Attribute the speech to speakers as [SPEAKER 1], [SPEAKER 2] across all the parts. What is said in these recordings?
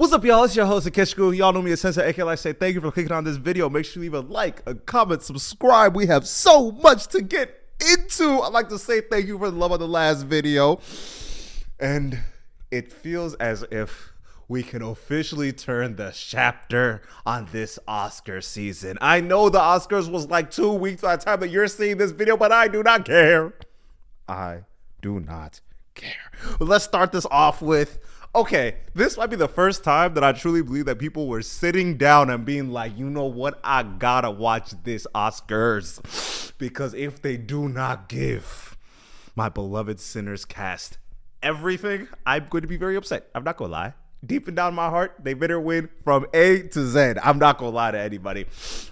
[SPEAKER 1] What's up, y'all? It's your host, Skit. Y'all know me as Sensei, aka I say thank you for clicking on this video. Make sure you leave a like, a comment, subscribe. We have so much to get into. I'd like to say thank you for the love of the last video. And it feels as if we can officially turn the chapter on this Oscar season. I know the Oscars was like 2 weeks by the time that you're seeing this video, but I do not care. I do not care. But let's start this off with, okay, this might be the first time that I truly believe that people were sitting down and being like, you know what, I gotta watch this Oscars. Because if they do not give my beloved Sinners cast everything, I'm going to be very upset. I'm not gonna lie. Deep and down in my heart, they better win from A to Z. I'm not gonna lie to anybody.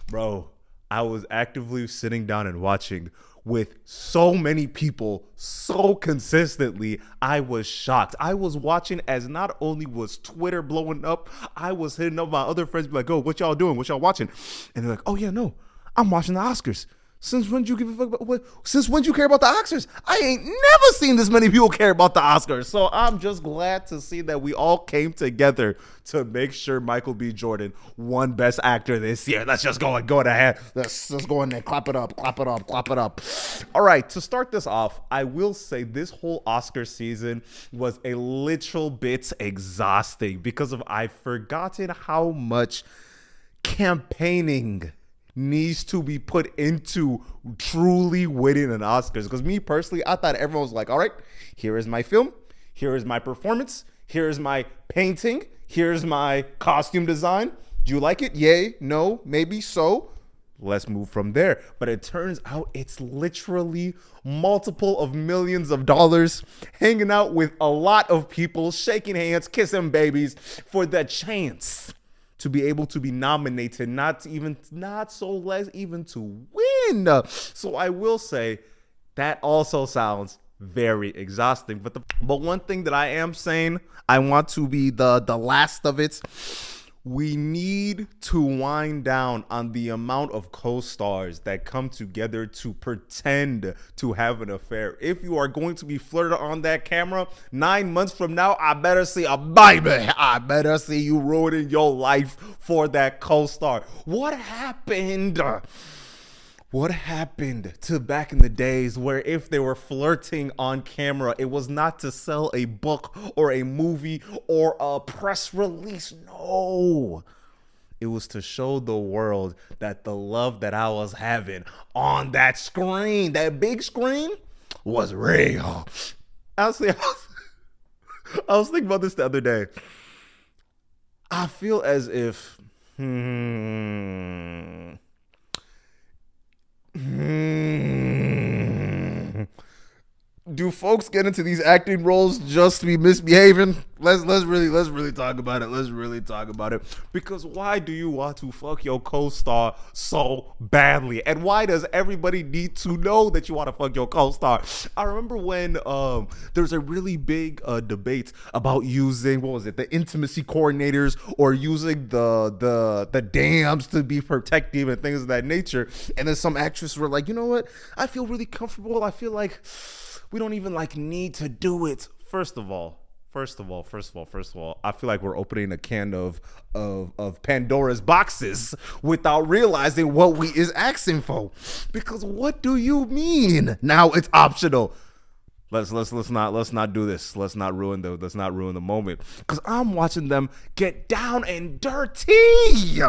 [SPEAKER 1] Bro, I was actively sitting down and watching with so many people so consistently. I was shocked. I was watching as not only was Twitter blowing up, I was hitting up my other friends, be like, oh, what y'all doing? What y'all watching? And they're like, oh yeah, no, I'm watching the Oscars. Since when did you give a fuck about what? Since when did you care about the Oscars? I ain't never seen this many people care about the Oscars. So I'm just glad to see that we all came together to make sure Michael B. Jordan won Best Actor this year. Let's just go ahead. Let's just go in there, clap it up, clap it up, clap it up. All right, to start this off, I will say this whole Oscar season was a little bit exhausting because I've forgotten how much campaigning needs to be put into truly winning an Oscars. Because me personally, I thought everyone was like, all right, here is my film, here is my performance, here is my painting, here's my costume design. Do you like it? Yay, no, maybe so. Let's move from there. But it turns out it's literally multiple of millions of dollars, hanging out with a lot of people, shaking hands, kissing babies for the chance to be able to be nominated, not even to win. So I will say that also sounds very exhausting. But one thing that I am saying, I want to be the last of it. We need to wind down on the amount of co-stars that come together to pretend to have an affair. If you are going to be flirted on that camera, 9 months from now, I better see a baby. I better see you ruining your life for that co-star. What happened? What happened to back in the days where if they were flirting on camera, it was not to sell a book or a movie or a press release? No. It was to show the world that the love that I was having on that screen, that big screen, was real. Honestly, I was thinking about this the other day. I feel as if... do folks get into these acting roles just to be misbehaving? Let's really talk about it. Let's really talk about it. Because why do you want to fuck your co-star so badly? And why does everybody need to know that you want to fuck your co-star? I remember when there was a really big debate about using, what was it, the intimacy coordinators, or using the dams to be protective and things of that nature. And then some actresses were like, you know what? I feel really comfortable. I feel like we don't even need to do it. First of all, I feel like we're opening a can of Pandora's boxes without realizing what we is asking for. Because what do you mean now it's optional? Let's not do this. Let's not ruin the moment. Because I'm watching them get down and dirty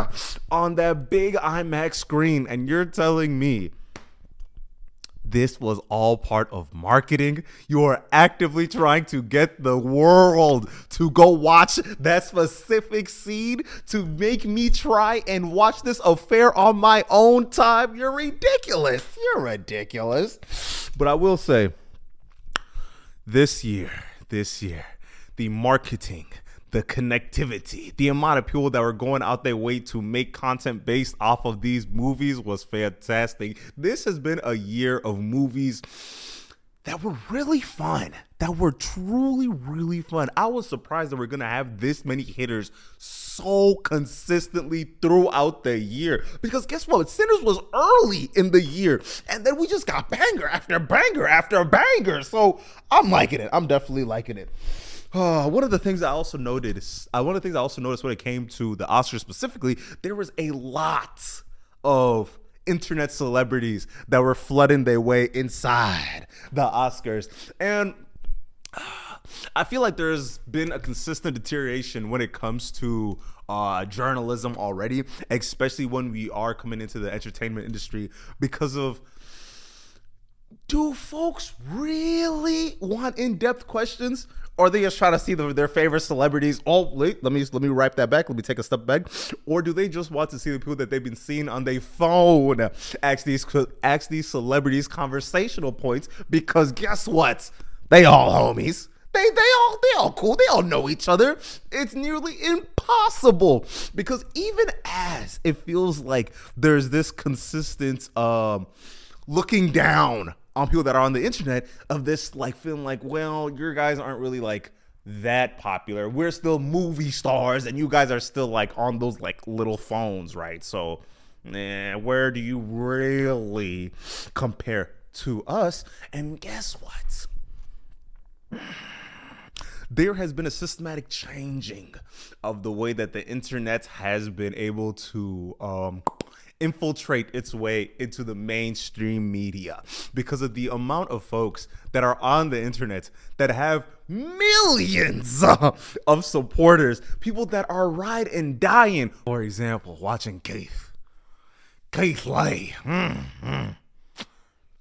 [SPEAKER 1] on that big IMAX screen, and you're telling me this was all part of marketing? You are actively trying to get the world to go watch that specific scene to make me try and watch this affair on my own time? You're ridiculous. You're ridiculous. But I will say, this year, the marketing, the connectivity, the amount of people that were going out their way to make content based off of these movies was fantastic. This has been a year of movies that were really fun, that were truly, really fun. I was surprised that we're going to have this many hitters so consistently throughout the year. Because guess what? Sinners was early in the year, and then we just got banger after banger after banger. So I'm liking it. I'm definitely liking it. One of the things I also noticed, one of the things I also noticed when it came to the Oscars specifically, there was a lot of internet celebrities that were flooding their way inside the Oscars. And I feel like there's been a consistent deterioration when it comes to journalism already, especially when we are coming into the entertainment industry, because of, do folks really want in-depth questions? Or are they just trying to see their favorite celebrities? Oh, wait, let me write that back. Let me take a step back. Or do they just want to see the people that they've been seeing on their phone ask these celebrities conversational points? Because guess what? They all homies. They all cool. They all know each other. It's nearly impossible, because even as it feels like there's this consistent looking down on people that are on the internet, of this like feeling like, well, your guys aren't really like that popular. We're still movie stars and you guys are still like on those like little phones, right? So where do you really compare to us? And guess what? There has been a systematic changing of the way that the internet has been able to infiltrate its way into the mainstream media, because of the amount of folks that are on the internet that have millions of supporters, people that are ride and dying. For example, watching Keith Lay.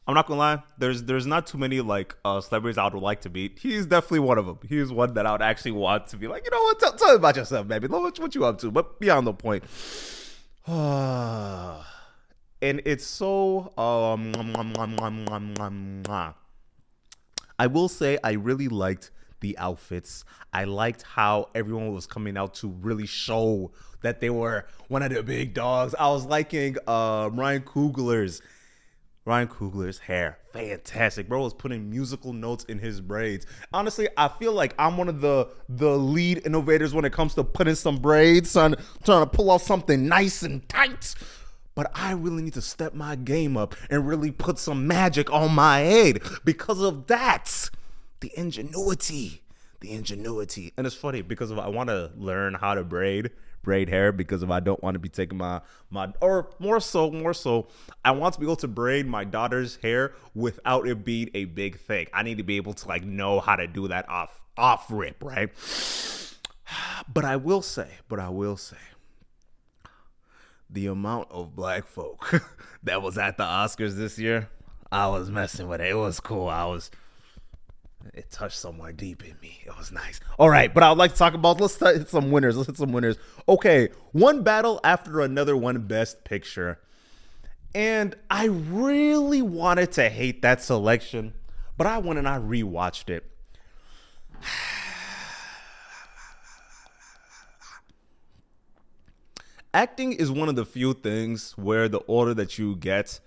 [SPEAKER 1] I'm not gonna lie, there's not too many like celebrities I would like to meet. He's definitely one of them. He's one that I would actually want to be like, you know what, tell me about yourself, baby. What you up to? But beyond the point. And it's so I will say I really liked the outfits. I liked how everyone was coming out to really show that they were one of the big dogs. I was liking Ryan Coogler's hair. Fantastic. Bro was putting musical notes in his braids. Honestly, I feel like I'm one of the lead innovators when it comes to putting some braids, trying to pull off something nice and tight. But I really need to step my game up and really put some magic on my head. Because of that, the ingenuity. And it's funny because I want to learn how to braid hair, because if I don't want to be taking my or more so I want to be able to braid my daughter's hair without it being a big thing. I need to be able to like know how to do that off rip, right? But I will say the amount of black folk that was at the Oscars this year, I was messing with it. It was cool. It touched somewhere deep in me. It was nice. All right, but I would like to talk about, let's hit some winners. Okay, one battle after another won Best Picture. And I really wanted to hate that selection, but I went and I rewatched it. Acting is one of the few things where the order that you get,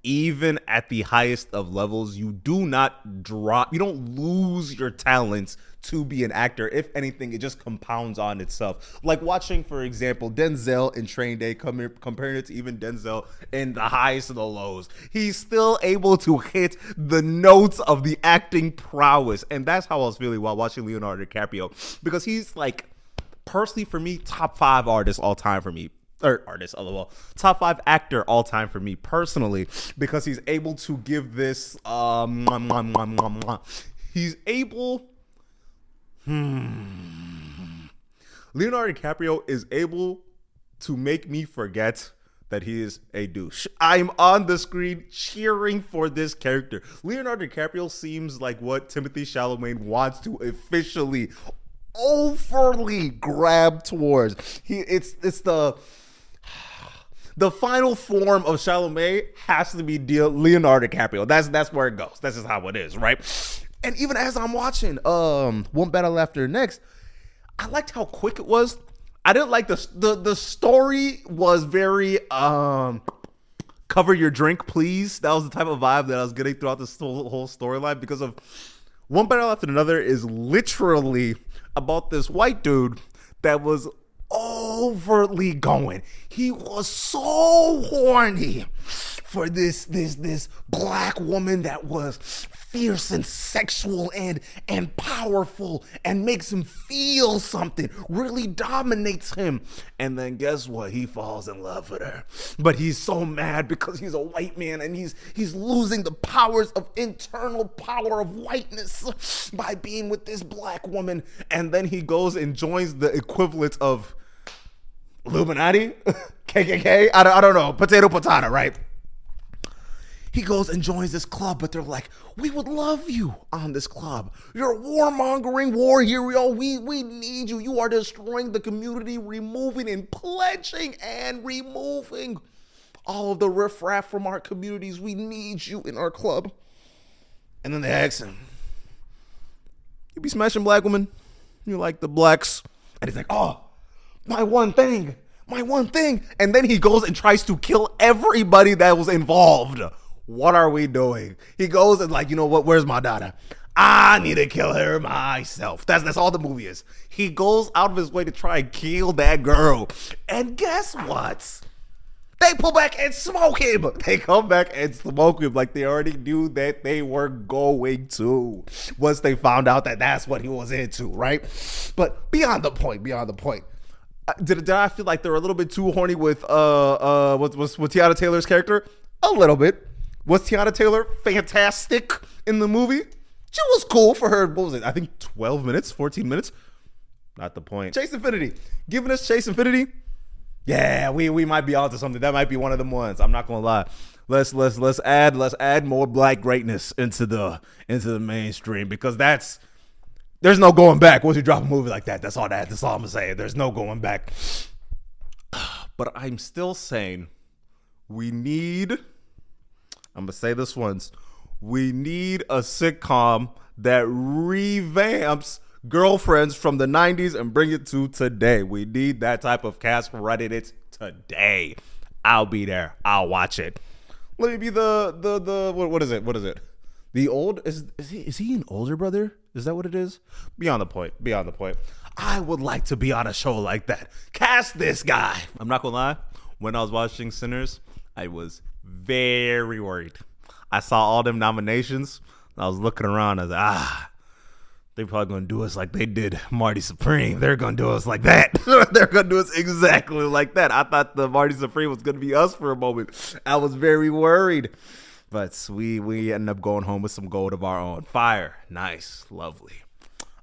[SPEAKER 1] even at the highest of levels, you do not drop, you don't lose your talents to be an actor. If anything, it just compounds on itself. Like watching, for example, Denzel in Training Day, comparing it to even Denzel in the highest of the lows. He's still able to hit the notes of the acting prowess. And that's how I was feeling while watching Leonardo DiCaprio, because he's like, personally for me, top 5 artists all time for me. Or artist, lol. Top 5 actor all time for me personally, because he's able to give this he's able Leonardo DiCaprio is able to make me forget that he is a douche. I'm on the screen cheering for this character. Leonardo DiCaprio seems like what Timothée Chalamet wants to officially overly grab towards. It's the final form of Chalamet has to be Leonardo DiCaprio. That's where it goes. That's just how it is, right? And even as I'm watching One Battle After Next, I liked how quick it was. I didn't like the story was very cover your drink, please. That was the type of vibe that I was getting throughout this whole storyline, because of One Battle After Another is literally about this white dude that was overtly going. He was so horny for this black woman that was fierce and sexual and powerful and makes him feel something, really dominates him. And then guess what? He falls in love with her. But he's so mad because he's a white man and he's losing the powers of internal power of whiteness by being with this black woman. And then he goes and joins the equivalent of Illuminati, KKK, I don't know, potato, right? He goes and joins this club, but they're like, we would love you on this club. You're a warmongering war hero. We need you. You are destroying the community, removing and pledging and removing all of the riffraff from our communities. We need you in our club. And then they ask him, you be smashing black women? You like the blacks? And he's like, oh, my one thing. And then he goes and tries to kill everybody that was involved. What are we doing? He goes and like, you know what? Where's my daughter? I need to kill her myself. That's all the movie is. He goes out of his way to try and kill that girl. And guess what? They pull back and smoke him. They come back and smoke him like they already knew that they were going to. Once they found out that that's what he was into, right? But beyond the point. Did I feel like they were a little bit too horny with what's Tiana Taylor's character? A little bit. Was Tiana Taylor fantastic in the movie? She was cool for her, what was it? I think 12 minutes, 14 minutes. Not the point. Chase Infinity. Giving us Chase Infinity. Yeah, we might be onto something. That might be one of them ones. I'm not gonna lie. Let's add more black greatness into the mainstream, because there's no going back once you drop a movie like that. That's all I'm gonna say. There's no going back. But I'm still saying I'm gonna say this once. We need a sitcom that revamps Girlfriends from the 90s and bring it to today. We need that type of cast running it today. I'll be there. I'll watch it. Let me be the what is it? The old is he an older brother? Is that what it is? Beyond the point. I would like to be on a show like that. Cast this guy. I'm not gonna lie. When I was watching Sinners, I was very worried. I saw all them nominations. I was looking around. I was like, they're probably going to do us like they did Marty Supreme. They're going to do us like that. They're going to do us exactly like that. I thought the Marty Supreme was going to be us for a moment. I was very worried. But we ended up going home with some gold of our own. Fire. Nice. Lovely.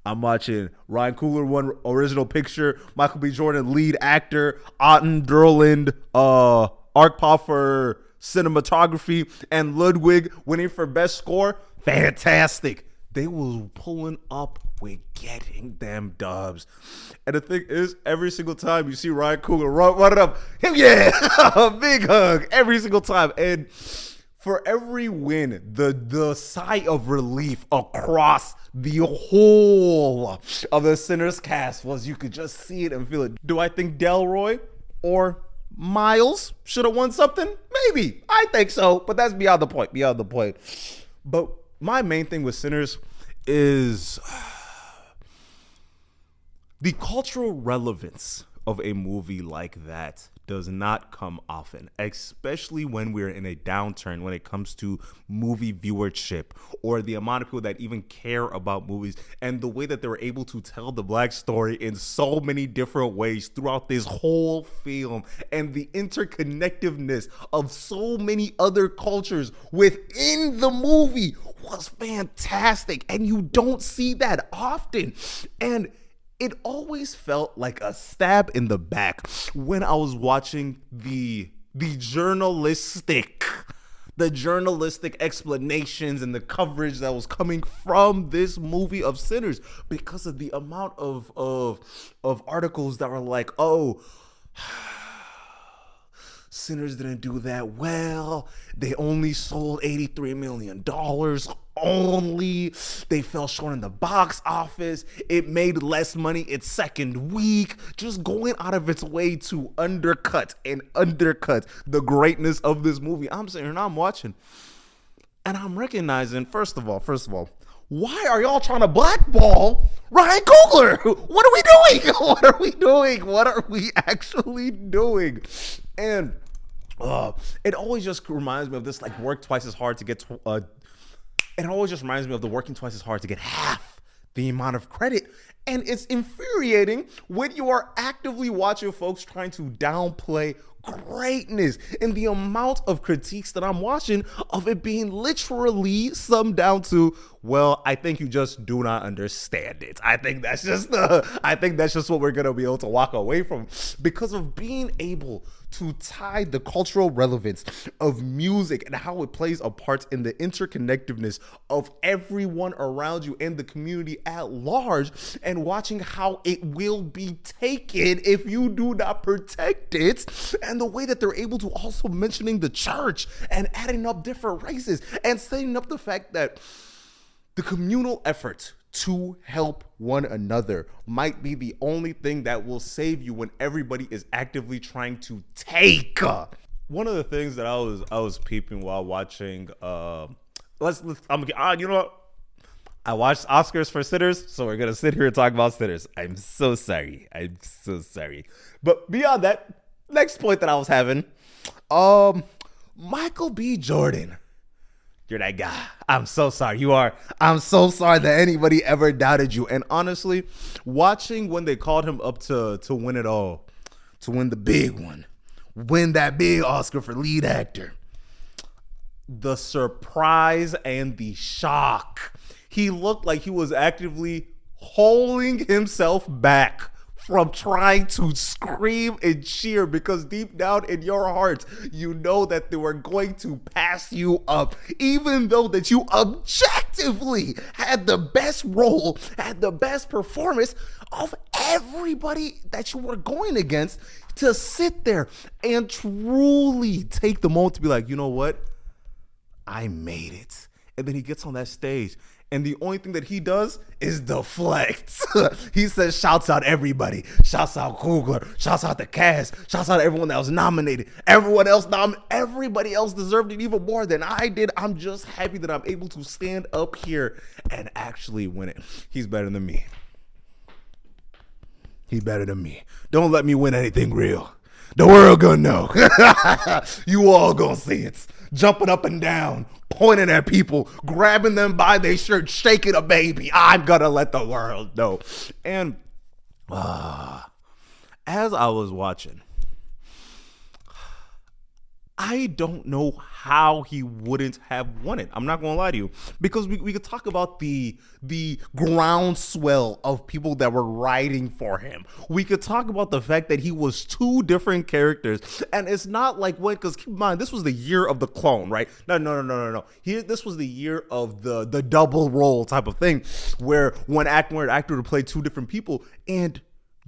[SPEAKER 1] I'm watching Ryan Coogler won original picture. Michael B. Jordan, lead actor. Otten Derland, Arkpaw for cinematography. And Ludwig winning for best score. Fantastic. They was pulling up with getting them dubs. And the thing is, every single time you see Ryan Coogler run it up, a big hug every single time. And for every win, the sigh of relief across the whole of the Sinners cast was, you could just see it and feel it. Do I think Delroy or Miles should have won something? Maybe. I think so, but that's beyond the point. But my main thing with Sinners is the cultural relevance of a movie like that does not come often, especially when we're in a downturn when it comes to movie viewership or the amount of people that even care about movies, and the way that they were able to tell the black story in so many different ways throughout this whole film, and the interconnectiveness of so many other cultures within the movie was fantastic, and you don't see that often. And it always felt like a stab in the back when I was watching the journalistic explanations and the coverage that was coming from this movie of Sinners, because of the amount of articles that were like, oh, Sinners didn't do that well. They only sold $83 million. Only. They fell short in the box office. It made less money its second week. Just going out of its way to undercut the greatness of this movie. I'm sitting here and I'm watching, and I'm recognizing, first of all, why are y'all trying to blackball Ryan Coogler? What are we doing? What are we actually doing? And uh, it always just reminds me of this, like, work twice as hard to get it always just reminds me of the working twice as hard to get half the amount of credit. And it's infuriating when you are actively watching folks trying to downplay greatness, and the amount of critiques that I'm watching of it being literally summed down to, well, I think you just do not understand it. I think that's just what we're gonna be able to walk away from, because of being able to tie the cultural relevance of music and how it plays a part in the interconnectedness of everyone around you and the community at large, and watching how it will be taken if you do not protect it. And the way that they're able to also mentioning the church and adding up different races and setting up the fact that the communal effort to help one another might be the only thing that will save you when everybody is actively trying to take. One of the things that I was peeping while watching, you know what? I watched Oscars for Sinners, so we're gonna sit here and talk about Sinners. I'm so sorry. But beyond that, next point that I was having, Michael B. Jordan. You're that guy. I'm so sorry. You are. I'm so sorry that anybody ever doubted you. And honestly, watching when they called him up to win it all, to win the big one, win that big Oscar for lead actor, the surprise and the shock. He looked like he was actively holding himself back from trying to scream and cheer, because deep down in your heart, you know that they were going to pass you up, even though that you objectively had the best role, had the best performance of everybody that you were going against. To sit there and truly take the moment to be like, you know what? I made it. And then he gets on that stage, and the only thing that he does is deflect. He says, shouts out everybody. Shouts out Coogler. Shouts out the cast. Shouts out everyone that was nominated. Everybody else deserved it even more than I did. I'm just happy that I'm able to stand up here and actually win it. He's better than me. He's better than me. Don't let me win anything real. The world gonna know. You all gonna see it. Jumping up and down, pointing at people, grabbing them by their shirt, shaking a baby. I'm gonna let the world know. And as I was watching, I don't know how he wouldn't have won it. I'm not gonna lie to you, because we could talk about the groundswell of people that were writing for him. We could talk about the fact that he was two different characters, and it's not like what, because keep in mind, this was the year of the clone, right? No. This was the year of the double role type of thing, where an actor would play two different people. And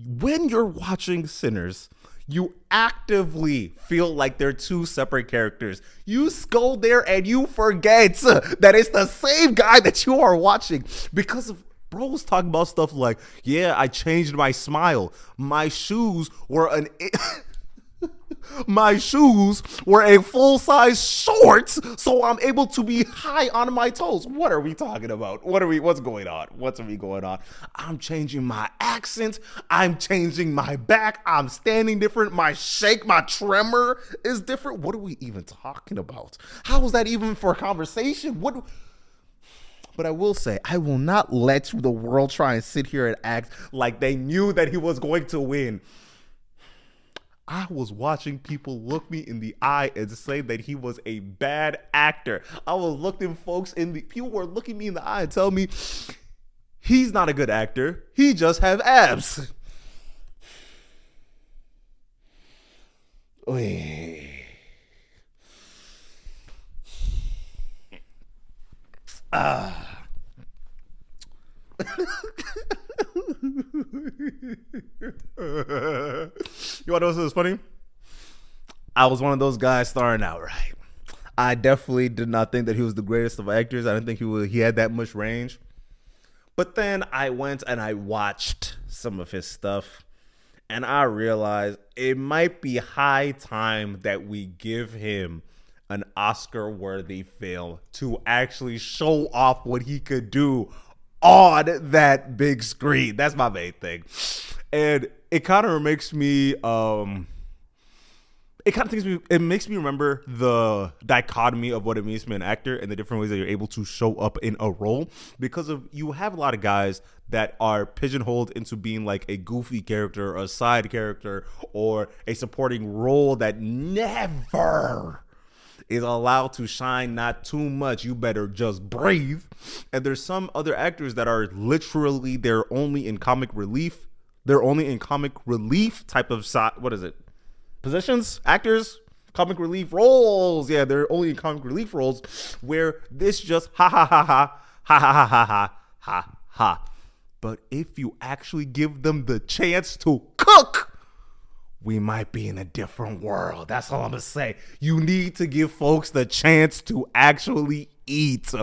[SPEAKER 1] when you're watching Sinners, you actively feel like they're two separate characters. You go there and you forget that it's the same guy that you are watching, because of bros talking about stuff like, yeah, I changed my smile. My shoes were a full-size short, so I'm able to be high on my toes. What are we talking about? What's going on? I'm changing my accent. I'm changing my back. I'm standing different. My tremor is different. What are we even talking about? How is that even for a conversation? But I will say, I will not let the world try and sit here and act like they knew that he was going to win. I was watching people look me in the eye and say that he was a bad actor. People were looking me in the eye and tell me he's not a good actor. He just has abs. Oy. You want to know what's funny? I was one of those guys starting out, right? I definitely did not think that he was the greatest of actors. I didn't think he had that much range. But then I went and I watched some of his stuff, and I realized it might be high time that we give him an Oscar-worthy film to actually show off what he could do on that big screen. That's my main thing. And it kind of makes me it kind of it makes me remember the dichotomy of what it means to be an actor and the different ways that you're able to show up in a role, because of you have a lot of guys that are pigeonholed into being like a goofy character, a side character, or a supporting role that never is allowed to shine not too much. You better just breathe. And there's some other actors that are literally, they're only in comic relief. They're only in comic relief type of what is it? Positions? Actors? Comic relief roles. Yeah, they're only in comic relief roles where this just ha ha ha ha ha ha ha ha ha ha. But if you actually give them the chance to cook, we might be in a different world. That's all I'm gonna say. You need to give folks the chance to actually eat,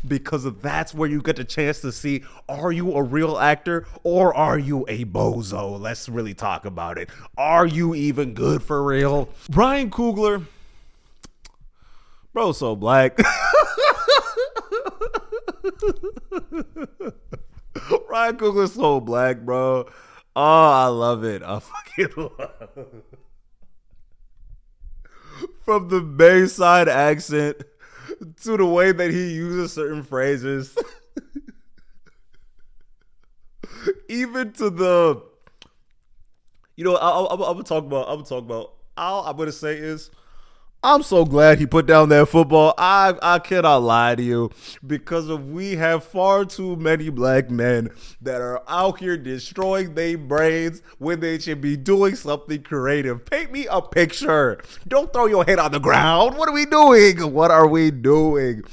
[SPEAKER 1] because that's where you get the chance to see, are you a real actor or are you a bozo? Let's really talk about it. Are you even good for real? Ryan Coogler, bro, so black. Ryan Coogler's so black, bro. Oh, I love it. I fucking love it. From the Bayside accent to the way that he uses certain phrases, even to the, you know, I'm gonna talk about. All I'm gonna say is, I'm so glad he put down that football. I cannot lie to you, because we have far too many black men that are out here destroying their brains when they should be doing something creative. Paint me a picture. Don't throw your head on the ground. What are we doing? What are we doing?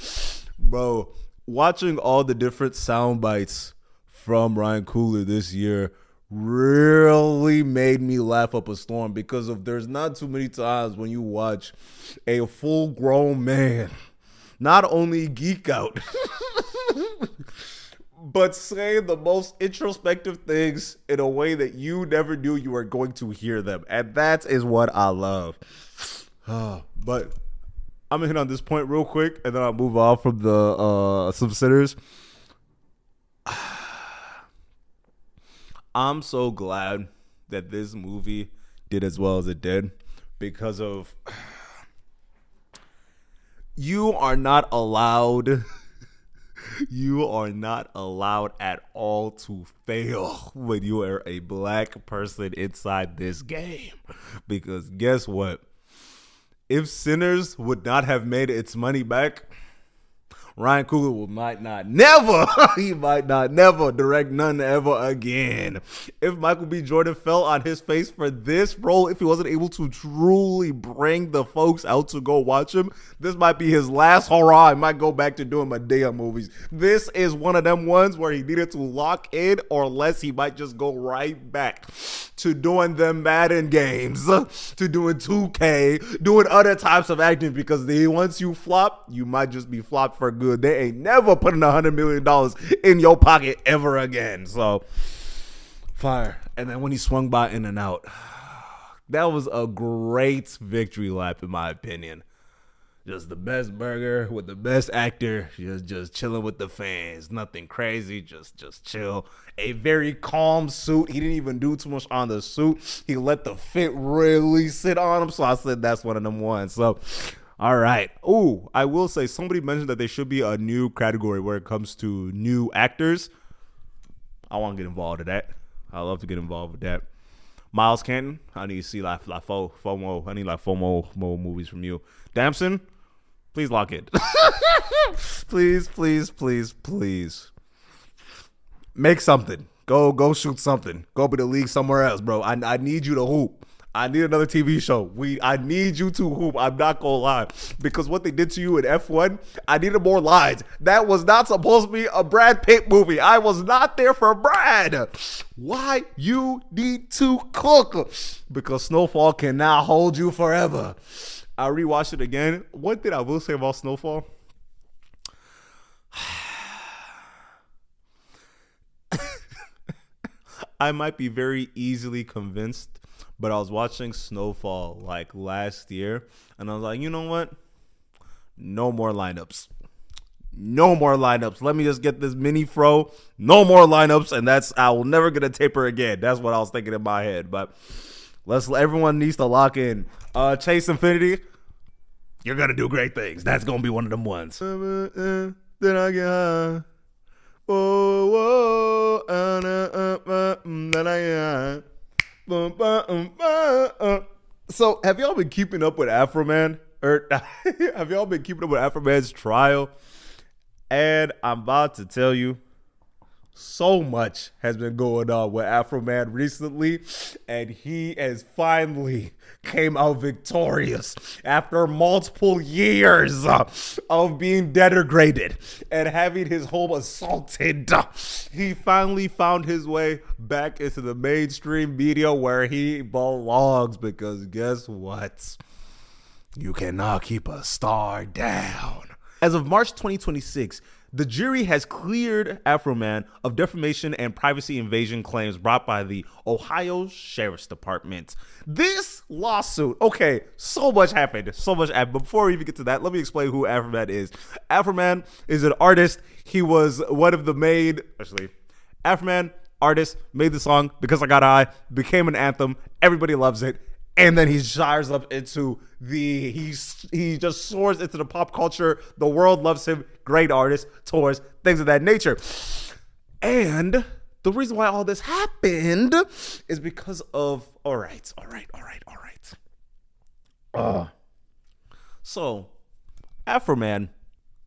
[SPEAKER 1] Bro, watching all the different sound bites from Ryan Coogler this year really made me laugh up a storm, because of there's not too many times when you watch a full grown man not only geek out but say the most introspective things in a way that you never knew you were going to hear them, and that is what I love. But I'm gonna hit on this point real quick and then I'll move on from the some sinners. I'm so glad that this movie did as well as it did, because of you are not allowed at all to fail when you are a black person inside this game. Because guess what? If Sinners would not have made its money back, Ryan Coogler might not never direct none ever again. If Michael B. Jordan fell on his face for this role, if he wasn't able to truly bring the folks out to go watch him, this might be his last hurrah. He might go back to doing Madea movies. This is one of them ones where he needed to lock in, or less he might just go right back to doing them Madden games, to doing 2K, doing other types of acting, because once you flop, you might just be flopped for good. They ain't never putting $100 million in your pocket ever again. So, fire. And then when he swung by In and Out, that was a great victory lap in my opinion. Just the best burger with the best actor, just chilling with the fans. Nothing crazy, just chill. A very calm suit. He didn't even do too much on the suit. He let the fit really sit on him. So I said that's one of them ones. So, all right. Ooh, I will say, somebody mentioned that there should be a new category where it comes to new actors. I want to get involved with that. I love to get involved with that. Miles Canton, I need to see like FOMO. I need like FOMO movies from you. Damson, please lock it. Please. Make something. Go shoot something. Go be the league somewhere else, bro. I need you to hoop. I need another TV show. I need you to hoop. I'm not gonna lie, because what they did to you in F1, I needed more lines. That was not supposed to be a Brad Pitt movie. I was not there for Brad. Why you need to cook? Because Snowfall can now hold you forever. I rewatched it again. One thing I will say about Snowfall, I might be very easily convinced, but I was watching Snowfall like last year, and I was like, you know what? No more lineups. Let me just get this mini fro. No more lineups, and I will never get a taper again. That's what I was thinking in my head. But everyone needs to lock in. Chase Infinity, you're gonna do great things. That's gonna be one of them ones. Then I get high. Whoa, then I get high. So, have y'all been keeping up with Afro Man? Or have y'all been keeping up with Afro Man's trial? And I'm about to tell you, so much has been going on with Afro Man recently, and he has finally came out victorious after multiple years of being denigrated and having his home assaulted. He finally found his way back into the mainstream media where he belongs, because guess what? You cannot keep a star down. As of March 2026, the jury has cleared Afro Man of defamation and privacy invasion claims brought by the Ohio Sheriff's Department. This lawsuit, okay, so much happened. But before we even get to that, let me explain who Afro Man is. Afro Man is an artist. He was one of the Afro Man, artist, made the song Because I Got High, became an anthem. Everybody loves it. And then he shires up into he just soars into the pop culture. The world loves him. Great artist, tours, things of that nature. And the reason why all this happened is because of, all right. So, Afro Man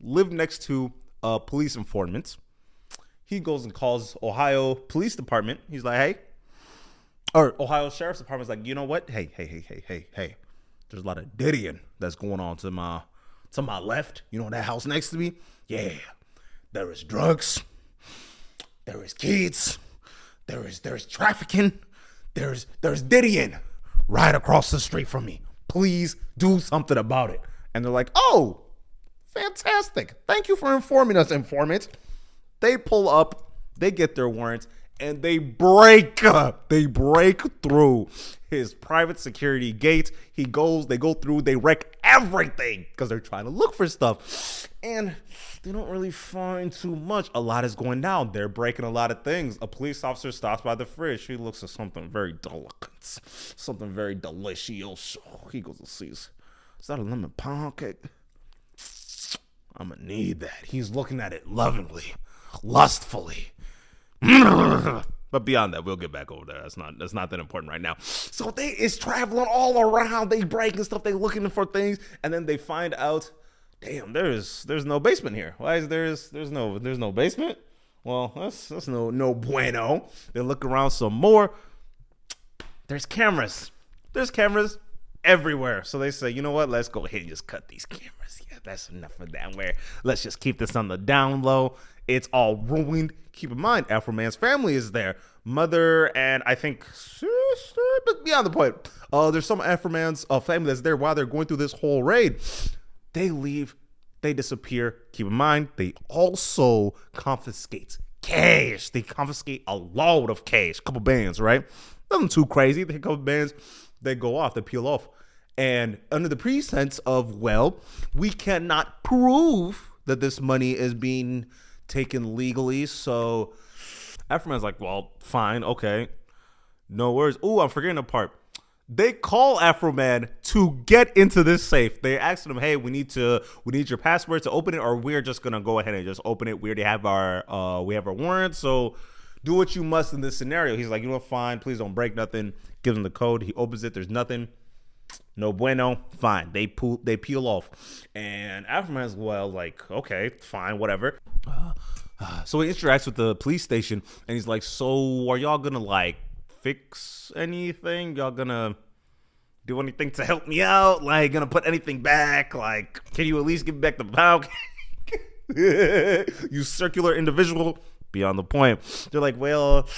[SPEAKER 1] lived next to a police informant. He goes and calls Ohio Police Department. He's like, hey. Or Ohio Sheriff's Department's like, you know what? Hey. There's a lot of diddying that's going on to my left. You know that house next to me? Yeah. There is drugs. There is kids. There's trafficking. There's diddying right across the street from me. Please do something about it. And they're like, oh, fantastic. Thank you for informing us, informant. They pull up, they get their warrants, and they break through his private security gate. They go through, they wreck everything because they're trying to look for stuff. And they don't really find too much. A lot is going down. They're breaking a lot of things. A police officer stops by the fridge. He looks at something very delicate, something very delicious. He goes and sees, is that a lemon pound cake? I'm gonna need that. He's looking at it lovingly, lustfully. But beyond that, we'll get back over there. That's not that important right now. So it's traveling all around. They breaking stuff. They looking for things, and then they find out, damn, there's no basement here. Why is there's no basement? Well, that's no bueno. They look around some more. There's cameras. There's cameras everywhere. So they say, you know what? Let's go ahead and just cut these cameras. Yeah, that's enough of that. Let's just keep this on the down low. It's all ruined. Keep in mind, Afro Man's family is there. Mother and I think sister, but beyond the point. There's some Afro Man's family that's there while they're going through this whole raid. They leave. They disappear. Keep in mind, they also confiscate cash. They confiscate a load of cash. Couple bands, right? Nothing too crazy. They couple bands. They go off. They peel off. And under the pretense of, well, we cannot prove that this money is being taken legally, so Afro Man's like, well, fine, okay, no worries. Oh, I'm forgetting a part. They call Afro Man to get into this safe. They asked him, hey, we need your password to open it, or we're just gonna go ahead and just open it. We already have our warrant, so do what you must in this scenario. He's like, you know what, fine, please don't break nothing. Gives him the code. He opens it. There's nothing. No bueno. Fine. They peel off. And Afro Man's, well, like, okay, fine, whatever. So he interacts with the police station, and he's like, so are y'all gonna, like, fix anything? Y'all gonna do anything to help me out? Like, gonna put anything back? Like, can you at least give me back the pound? You circular individual. Beyond the point. They're like, well,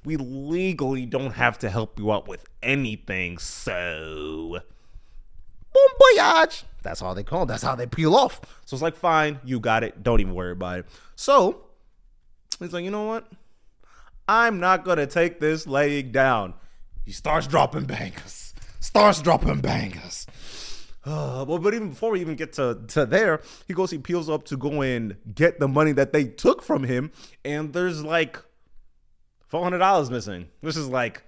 [SPEAKER 1] we legally don't have to help you out with anything, so bon voyage. That's how they call it. That's how they peel off. So it's like, fine, you got it. Don't even worry about it. So he's like, you know what? I'm not going to take this laying down. He starts dropping bangers. But even before we even get to there, he peels up to go and get the money that they took from him. And there's like $400 missing. This is like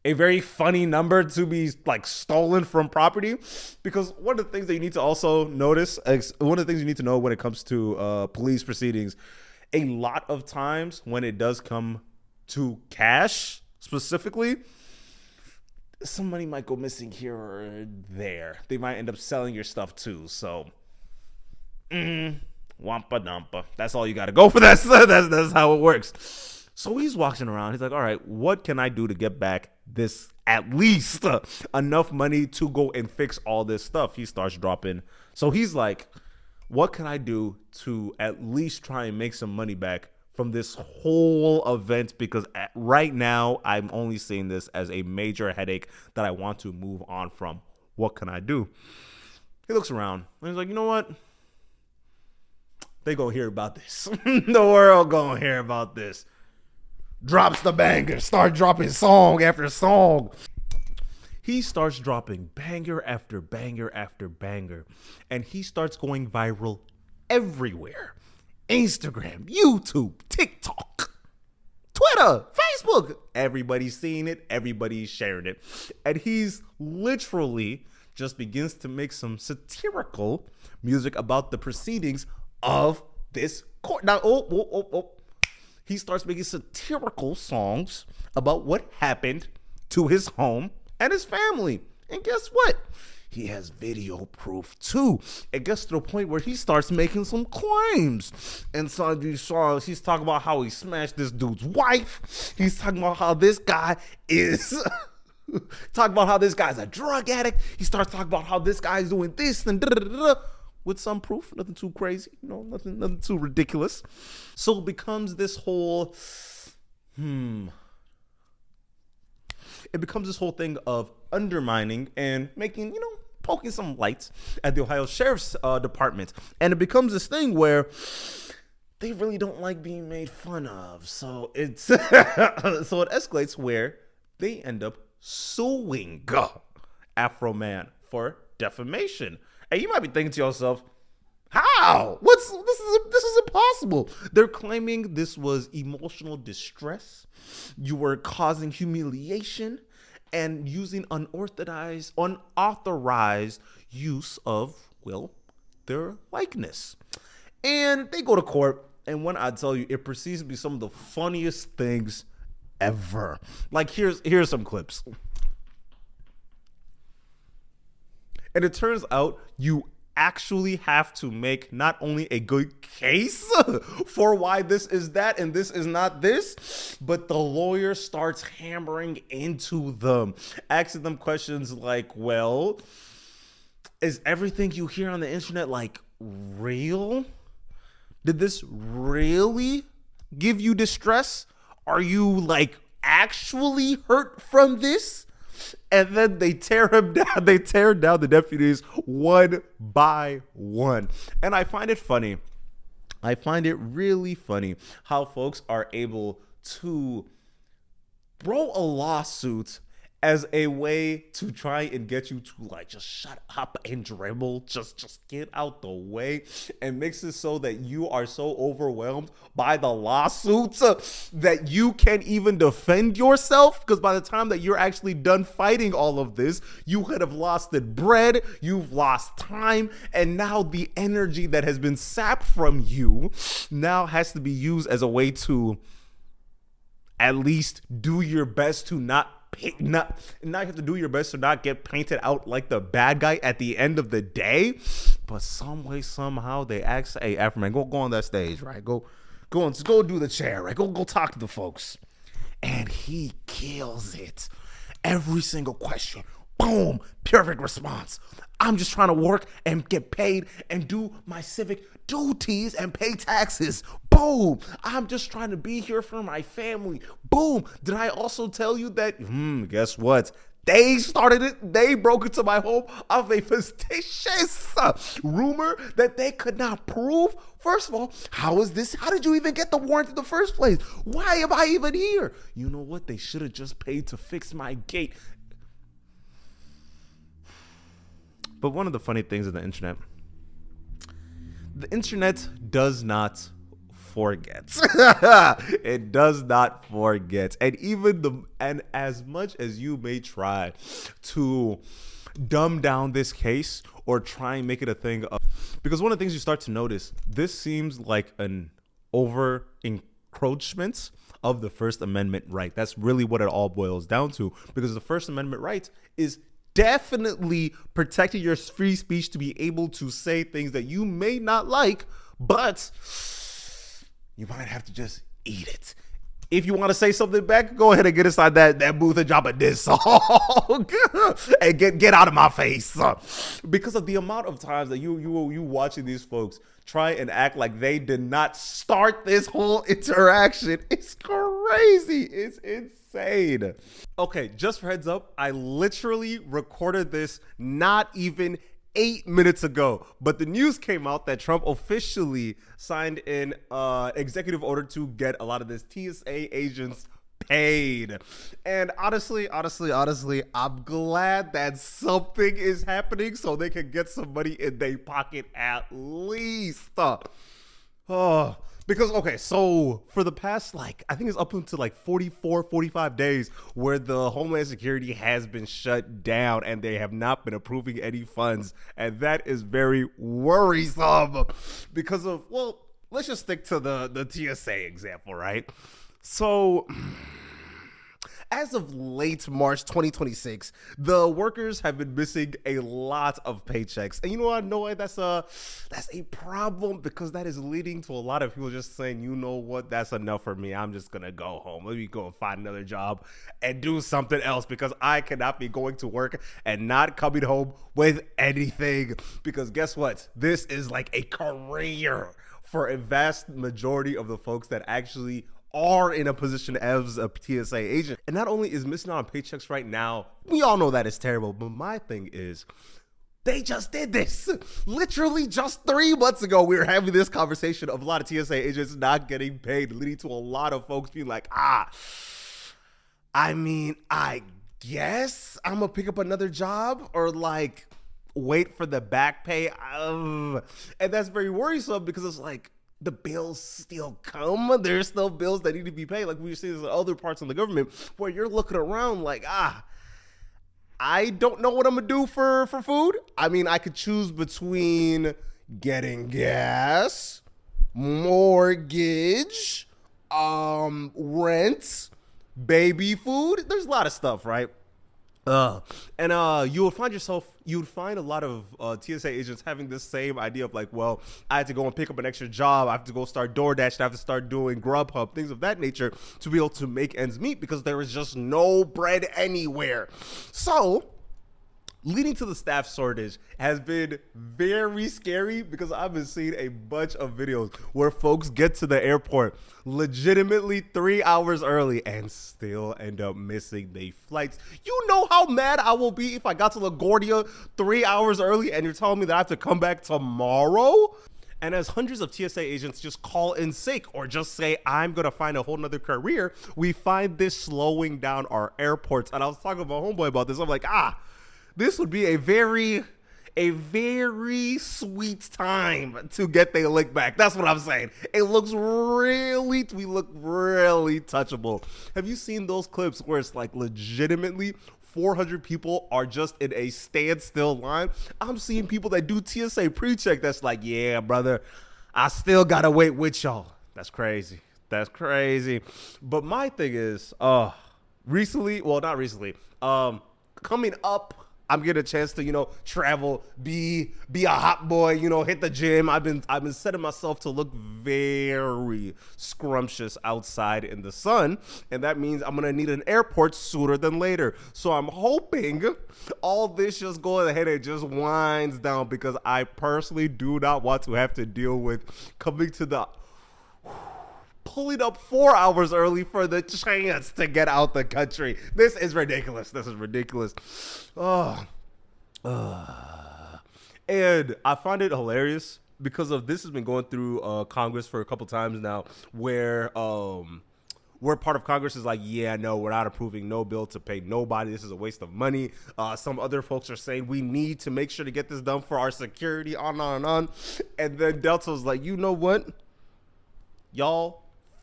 [SPEAKER 1] a very funny number to be like stolen from property. Because one of the things that you need to also notice, one of the things you need to know when it comes to police proceedings, a lot of times when it does come to cash specifically, some money might go missing here or there. They might end up selling your stuff too. So, wampa dumpa. That's all you got to go for. That's how it works. So he's walking around. He's like, all right, what can I do to get back this at least enough money to go and fix all this stuff? He starts dropping. So he's like, what can I do to at least try and make some money back from this whole event? Because right now I'm only seeing this as a major headache that I want to move on from. What can I do? He looks around and he's like, you know what? They gonna hear about this. The world gonna hear about this. Drops the banger, start dropping song after song. He starts dropping banger after banger after banger, and he starts going viral everywhere. Instagram, YouTube, TikTok, Twitter, Facebook. Everybody's seeing it. Everybody's sharing it. And he's literally just begins to make some satirical music about the proceedings of this court. Now, he starts making satirical songs about what happened to his home and his family. And guess what? He has video proof too. It gets to the point where he starts making some claims. And some of these songs, he's talking about how he smashed this dude's wife. He's talking about how this guy is talking about how this guy's a drug addict. He starts talking about how this guy's doing this and with some proof, nothing too crazy, nothing too ridiculous. So it becomes this whole, it becomes this whole thing of undermining and making, poking some lights at the Ohio Sheriff's Department. And it becomes this thing where they really don't like being made fun of. So it's, so it escalates where they end up suing Afro Man for defamation. And you might be thinking to yourself, how? This is impossible. They're claiming this was emotional distress. You were causing humiliation and using unauthorized use of, their likeness. And they go to court, and when I tell you, it proceeds to be some of the funniest things ever. Like, here's some clips. And it turns out you actually have to make not only a good case for why this is that and this is not this, but the lawyer starts hammering into them, asking them questions like, well, is everything you hear on the internet like real? Did this really give you distress? Are you like actually hurt from this? And then they tear him down. They tear down the deputies one by one. And I find it funny. I find it really funny how folks are able to throw a lawsuit as a way to try and get you to like just shut up and dribble, just get out the way, and makes it so that you are so overwhelmed by the lawsuits that you can't even defend yourself, because by the time that you're actually done fighting all of this, you could have lost the bread, you've lost time, and now the energy that has been sapped from you now has to be used as a way to at least do your best to not have to do your best to not get painted out like the bad guy at the end of the day. But some way, somehow, they ask, hey, Afro-Man, go on that stage, right? Go do the chair, right? Go talk to the folks. And he kills it. Every single question. Boom, perfect response. I'm just trying to work and get paid and do my civic duties and pay taxes. Boom, I'm just trying to be here for my family. Boom, did I also tell you that, guess what? They started it. They broke into my home of a fictitious rumor that they could not prove. First of all, how did you even get the warrant in the first place? Why am I even here? You know what? They should have just paid to fix my gate. But one of the funny things of the internet does not forget. It does not forget. And as much as you may try to dumb down this case or try and make it a thing of, because one of the things you start to notice, this seems like an over encroachment of the First Amendment right. That's really what it all boils down to, because the First Amendment right is definitely protecting your free speech to be able to say things that you may not like, but you might have to just eat it. If you want to say something back, go ahead and get inside that booth and drop a diss song and get out of my face. Because of the amount of times that you watching these folks try and act like they did not start this whole interaction. It's crazy. It's insane. Okay, just for heads up, I literally recorded this not even 8 minutes ago, but the news came out that Trump officially signed an executive order to get a lot of this TSA agents paid. And honestly, I'm glad that something is happening so they can get some money in their pocket at least. Because, okay, so for the past, I think it's up until 44, 45 days where the Homeland Security has been shut down and they have not been approving any funds. And that is very worrisome because of, well, let's just stick to the TSA example, right? So as of late March 2026, the workers have been missing a lot of paychecks. And you know what? I know that's a problem, because that is leading to a lot of people just saying, you know what, that's enough for me. I'm just going to go home. Let me go and find another job and do something else, because I cannot be going to work and not coming home with anything. Because guess what? This is like a career for a vast majority of the folks that actually are in a position as a TSA agent. And not only is missing out on paychecks right now, we all know that is terrible, but my thing is, they just did this. Literally just 3 months ago, we were having this conversation of a lot of TSA agents not getting paid, leading to a lot of folks being like, I mean, I guess I'm gonna pick up another job, or wait for the back pay. And that's very worrisome, because it's like, the bills still come. There's still bills that need to be paid. Like we see in other parts of the government where you're looking around like, I don't know what I'm gonna do for food. I mean, I could choose between getting gas, mortgage, rent, baby food. There's a lot of stuff, right? You would find a lot of TSA agents having this same idea of well, I had to go and pick up an extra job. I have to go start DoorDash. I have to start doing Grubhub, things of that nature, to be able to make ends meet, because there is just no bread anywhere. So, leading to the staff shortage has been very scary, because I've been seeing a bunch of videos where folks get to the airport legitimately 3 hours early and still end up missing their flights. You know how mad I will be if I got to LaGuardia 3 hours early and you're telling me that I have to come back tomorrow? And as hundreds of TSA agents just call in sick or just say, I'm going to find a whole nother career, we find this slowing down our airports. And I was talking to my homeboy about this. I'm like, this would be a very sweet time to get their lick back. That's what I'm saying. We look really touchable. Have you seen those clips where it's legitimately 400 people are just in a standstill line? I'm seeing people that do TSA pre-check that's like, yeah, brother, I still gotta wait with y'all. That's crazy. But my thing is, not recently, coming up, I'm getting a chance to, travel, be a hot boy, hit the gym. I've been setting myself to look very scrumptious outside in the sun. And that means I'm going to need an airport sooner than later. So I'm hoping all this just goes ahead and just winds down, because I personally do not want to have to deal with pulling up 4 hours early for the chance to get out the country. This is ridiculous. And I find it hilarious because of this has been going through Congress for a couple times now, where part of Congress is like, yeah, no, we're not approving no bill to pay nobody. This is a waste of money. Some other folks are saying we need to make sure to get this done for our security, on and on. And then Delta's like, you know what? y'all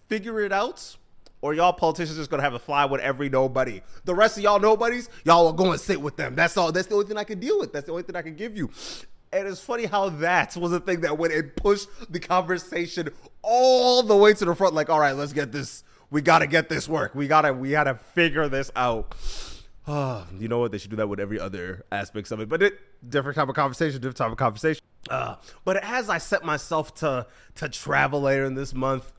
[SPEAKER 1] figure it out, or y'all politicians just gonna have to fly with every nobody. The rest of y'all nobodies, y'all are going to sit with them. That's all. That's the only thing I can deal with. That's the only thing I can give you. And it's funny how that was the thing that went and pushed the conversation all the way to the front. Like, all right, let's get this. We gotta get this work. We gotta figure this out. You know what? They should do that with every other aspects of it. But different type of conversation, different type of conversation. But as I set myself to travel later in this month,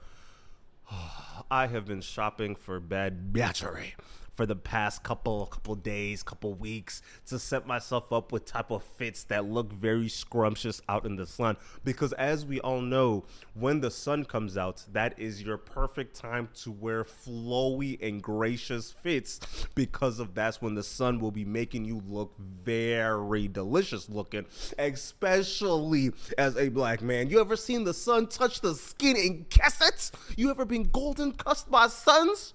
[SPEAKER 1] I have been shopping for bad battery for the past couple days, couple weeks, to set myself up with type of fits that look very scrumptious out in the sun. Because as we all know, when the sun comes out, that is your perfect time to wear flowy and gracious fits, because of that's when the sun will be making you look very delicious looking, especially as a black man. You ever seen the sun touch the skin in cassettes? You ever been golden cussed by suns?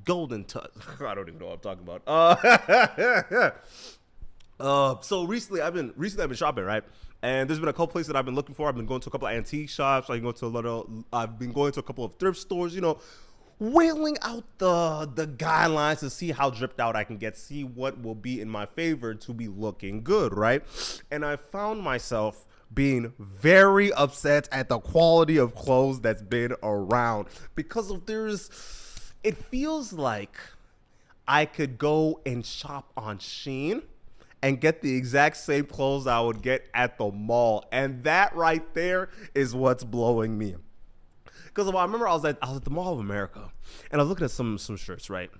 [SPEAKER 1] Golden touch. I don't even know what I'm talking about. So recently I've been shopping, right? And there's been a couple places that I've been looking for. I've been going to a couple of antique shops. I've been going to a couple of thrift stores, wailing out the guidelines to see how dripped out I can get, see what will be in my favor to be looking good, right? And I found myself being very upset at the quality of clothes that's been around, because it feels like I could go and shop on Shein and get the exact same clothes I would get at the mall. And that right there is what's blowing me. Because I remember I was at the Mall of America, and I was looking at some shirts, right?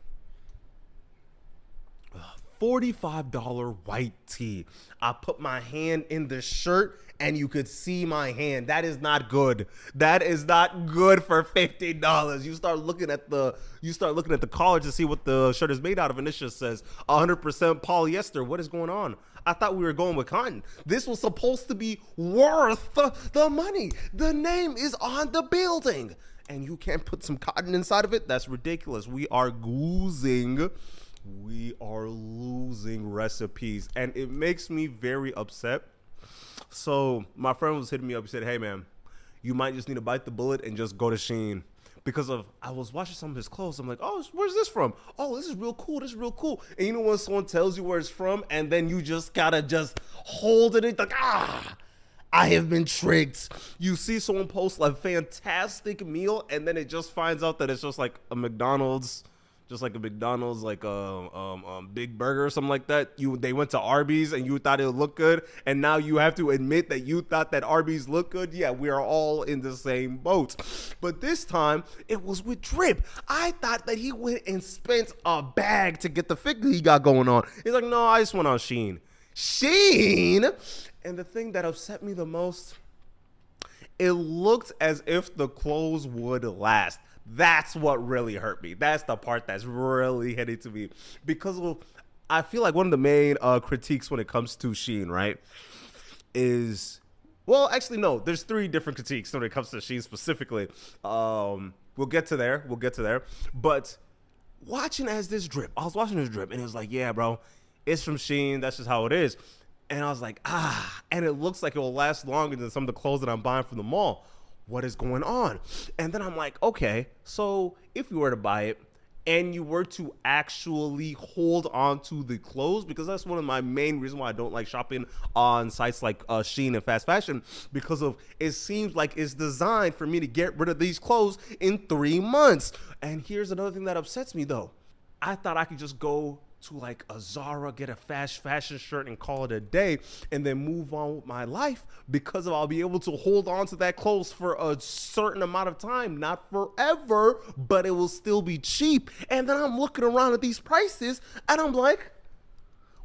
[SPEAKER 1] $45 white tee. I put my hand in the shirt and you could see my hand. That is not good. That is not good for $50. You start looking at the collar to see what the shirt is made out of, and it just says 100% polyester. What is going on? I thought we were going with cotton. This was supposed to be worth the money. The name is on the building, and you can't put some cotton inside of it? That's ridiculous. We are losing recipes, and it makes me very upset. So my friend was hitting me up. He said, hey man, you might just need to bite the bullet and just go to Shein, because I was watching some of his clothes. I'm like, oh, where's this from? Oh, this is real cool. And you know when someone tells you where it's from, and then you just gotta just hold it, like, I have been tricked. You see someone post a fantastic meal, and then it just finds out that it's just like a McDonald's, like a big burger or something like that. They went to Arby's and you thought it would look good, and now you have to admit that you thought that Arby's looked good. Yeah, we are all in the same boat. But this time it was with Drip. I thought that he went and spent a bag to get the fit he got going on. He's like, no, I just went on Shein. And the thing that upset me the most, it looked as if the clothes would last. That's what really hurt me. That's the part that's really hitting to me, because I feel like one of the main critiques when it comes to Shein, right, is, well, actually, no, there's 3 different critiques when it comes to Shein specifically. We'll get to there. But I was watching this Drip, and it was like, yeah, bro, it's from Shein. That's just how it is. And I was like, and it looks like it will last longer than some of the clothes that I'm buying from the mall. What is going on? And then I'm like, okay, so if you were to buy it and you were to actually hold on to the clothes, because that's one of my main reasons why I don't like shopping on sites like Shein and fast fashion, because of it seems like it's designed for me to get rid of these clothes in 3 months. And here's another thing that upsets me though. I thought I could just go to like a Zara, get a fast fashion shirt and call it a day, and then move on with my life, because I'll be able to hold on to that clothes for a certain amount of time, not forever, but it will still be cheap. And then I'm looking around at these prices and I'm like,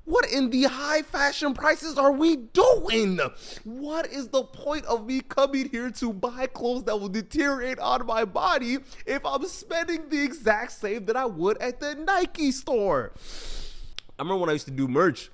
[SPEAKER 1] what in the high fashion prices are we doing? What is the point of me coming here to buy clothes that will deteriorate on my body if I'm spending the exact same that I would at the Nike store? I remember when I used to do merch,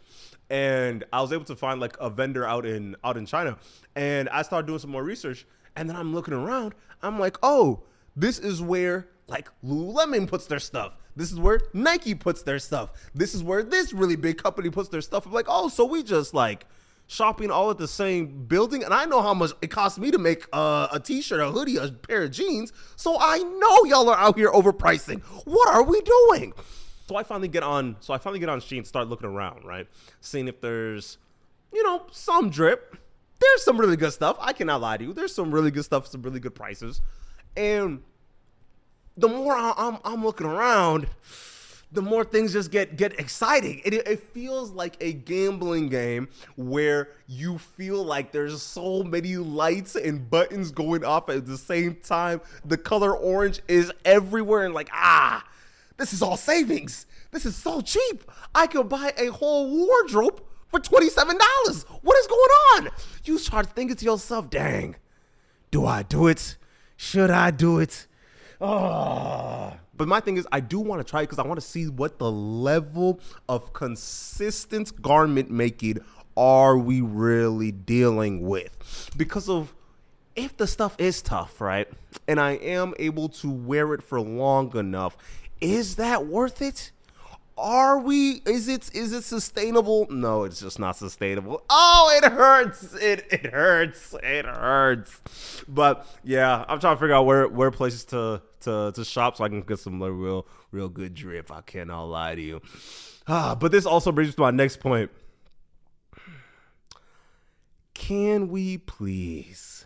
[SPEAKER 1] and I was able to find like a vendor out in China, and I started doing some more research, and then I'm looking around, I'm like, oh, this is where like Lululemon puts their stuff. This is where Nike puts their stuff. This is where this really big company puts their stuff. I'm like, oh, so we just like shopping all at the same building, and I know how much it costs me to make a t-shirt, a hoodie, a pair of jeans, so I know y'all are out here overpricing. What are we doing? So I finally get on Shein and start looking around, right? Seeing if there's, some drip. There's some really good stuff. I cannot lie to you. There's some really good stuff, some really good prices. And the more I'm looking around, the more things just get exciting. It feels like a gambling game where you feel like there's so many lights and buttons going off at the same time. The color orange is everywhere, and like, this is all savings. This is so cheap. I could buy a whole wardrobe for $27. What is going on? You start thinking to yourself, dang, do I do it? Should I do it? But my thing is, I do want to try it because I want to see what the level of consistent garment making are we really dealing with. Because of, if the stuff is tough, right, and I am able to wear it for long enough, is that worth it? Is it sustainable? No, it's just not sustainable. Oh, it hurts. It hurts. But yeah, I'm trying to figure out where places to shop so I can get some real good drip. I cannot lie to you. But this also brings me to my next point. Can we please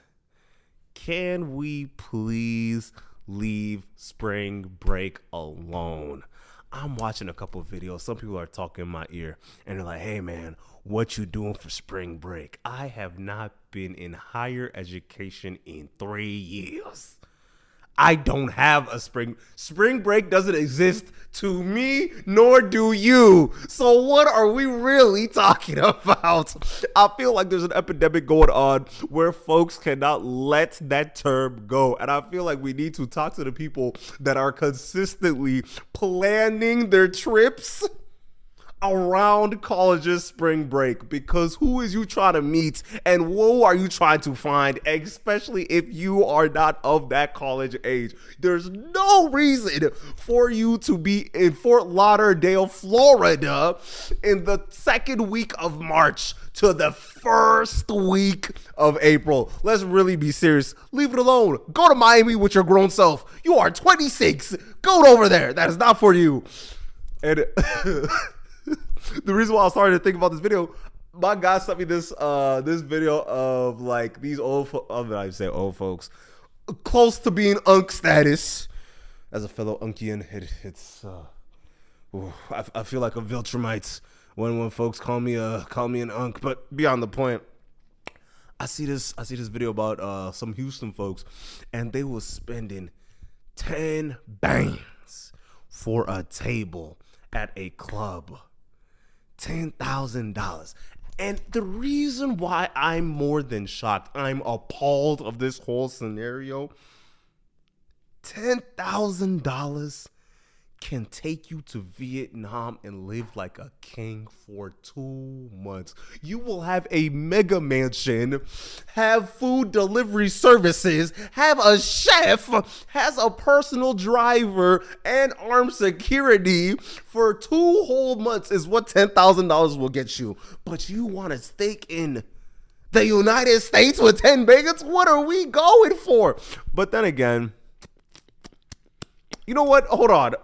[SPEAKER 1] leave spring break alone? I'm watching a couple of videos. Some people are talking in my ear and they're like, hey man, what you doing for spring break? I have not been in higher education in 3 years. I don't have a spring break doesn't exist to me, nor do you. So what are we really talking about? I feel like there's an epidemic going on where folks cannot let that term go. And I feel like we need to talk to the people that are consistently planning their trips around college's spring break, because who is you trying to meet and who are you trying to find, especially if you are not of that college age? There's no reason for you to be in Fort Lauderdale, Florida in the second week of March to the first week of April. Let's really be serious. Leave it alone. Go to Miami with your grown self. You are 26. Go over there. That is not for you. And the reason why I started to think about this video, my guy sent me this video of like these old folks close to being unk status. As a fellow Unkian, I feel like a Viltrumite when folks call me an unk. But beyond the point, I see this video about some Houston folks, and they was spending 10 bands for a table at a club. $10,000. And the reason why I'm more than shocked, I'm appalled of this whole scenario, $10,000 can take you to Vietnam and live like a king for 2 months. You will have a mega mansion, have food delivery services, have a chef, has a personal driver, and armed security for 2 whole months is what $10,000 will get you. But you want to stake in the United States with 10 bigots? What are we going for? But then again, you know what? Hold on.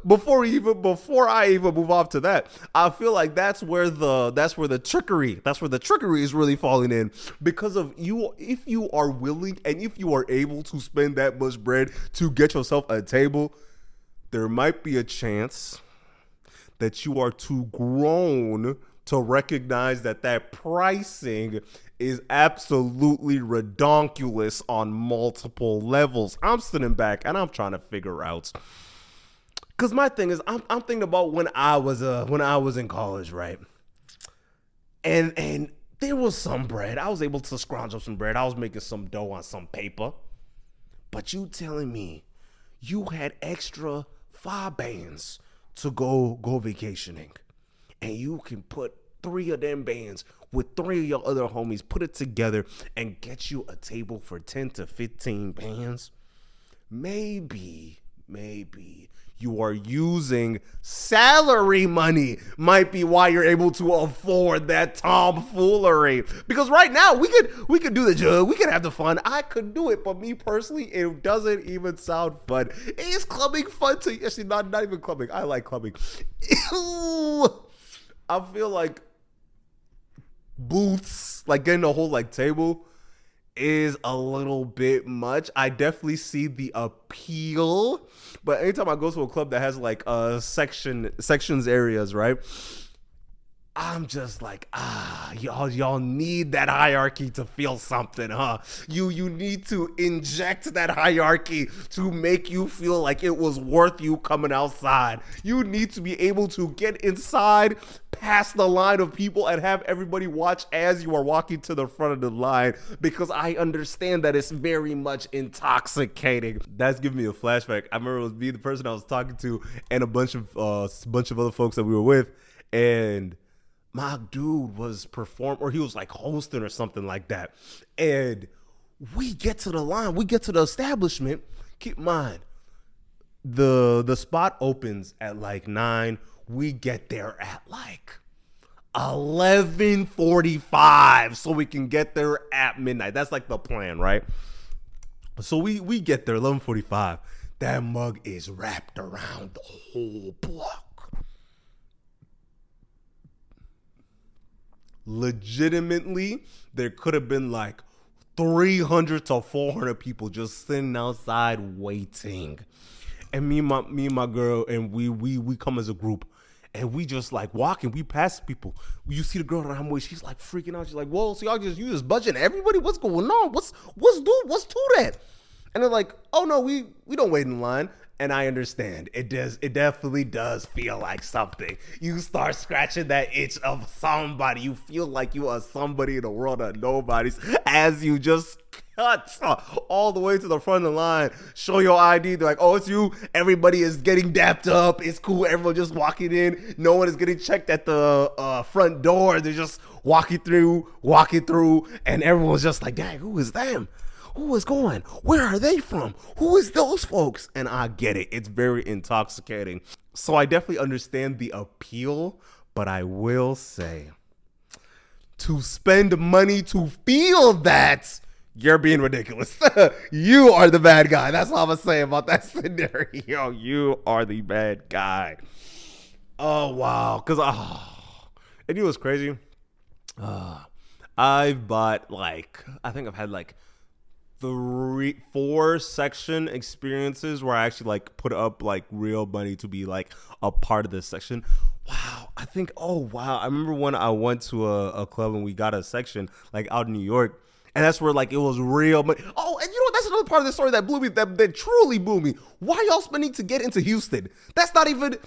[SPEAKER 1] Before I even move off to that, I feel like that's where the trickery is really falling in, because of you. If you are willing and if you are able to spend that much bread to get yourself a table, there might be a chance that you are too grown to recognize that pricing is absolutely redonkulous on multiple levels. I'm sitting back and I'm trying to figure out, because my thing is, I'm thinking about when I was in college, right? And there was some bread. I was able to scrounge up some bread. I was making some dough on some paper. But you telling me you had extra 5 bands to go vacationing, and you can put 3 of them bands with 3 of your other homies, put it together and get you a table for 10 to 15 bands? Maybe maybe you are using salary money, might be why you're able to afford that tomfoolery. Because right now we could do the job, we could have the fun. I could do it, but me personally, it doesn't even sound fun. Is clubbing fun to you? Actually, not even clubbing. I like clubbing. Ew. I feel like booths, like getting a whole like table, is a little bit much. I definitely see the appeal, but anytime I go to a club that has like sections areas, right? I'm just like, y'all need that hierarchy to feel something, huh? You need to inject that hierarchy to make you feel like it was worth you coming outside. You need to be able to get inside past the line of people and have everybody watch as you are walking to the front of the line, because I understand that it's very much intoxicating. That's giving me a flashback. I remember it was me, the person I was talking to, and a bunch of other folks that we were with, and my dude was or he was like hosting or something like that. And we get to the line, we get to the establishment. Keep in mind, the spot opens at like 9. We get there at like 11:45 so we can get there at midnight. That's like the plan, right? So we get there 11:45. That mug is wrapped around the whole block. Legitimately, there could have been like 300 to 400 people just sitting outside waiting. And me and my girl, and we come as a group, and we just like walking. We pass people. You see the girl on the highway, she's like freaking out. She's like, "Whoa, so you just budgeting everybody? What's going on? What's to that?" And they're like, "Oh no, we don't wait in line." And I understand. It definitely does feel like something. You start scratching that itch of somebody. You feel like you are somebody in a world of nobodies as you just cut all the way to the front of the line. Show your ID. They're like, "Oh, it's you." Everybody is getting dapped up. It's cool. Everyone just walking in. No one is getting checked at the front door. They're just walking through. And everyone's just like, "Dang, who is them? Who is going? Where are they from? Who is those folks?" And I get it. It's very intoxicating. So I definitely understand the appeal, but I will say, to spend money to feel that, you're being ridiculous. You are the bad guy. That's all I'm going to say about that scenario. You are the bad guy. Oh, wow. Because, and you know what's crazy? I've bought I think I've had 4 section experiences where I actually put up real money to be a part of this section. Wow. I remember when I went to a club and we got a section out in New York, and that's where it was real money. Oh, and you know what? That's another part of the story that blew me, that truly blew me. Why y'all spending to get into Houston? It's not even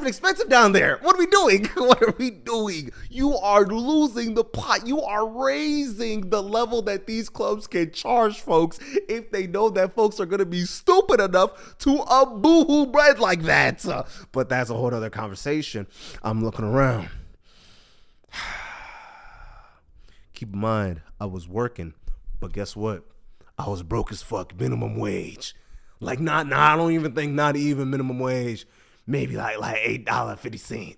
[SPEAKER 1] expensive down there. What are we doing? What are we doing? You are losing the plot. You are raising the level that these clubs can charge folks if they know that folks are going to be stupid enough to boohoo bread like that. But that's a whole other conversation. I'm looking around. Keep in mind, I was working, but guess what? I was broke as fuck, minimum wage. I don't even think not even minimum wage. Maybe $8.50.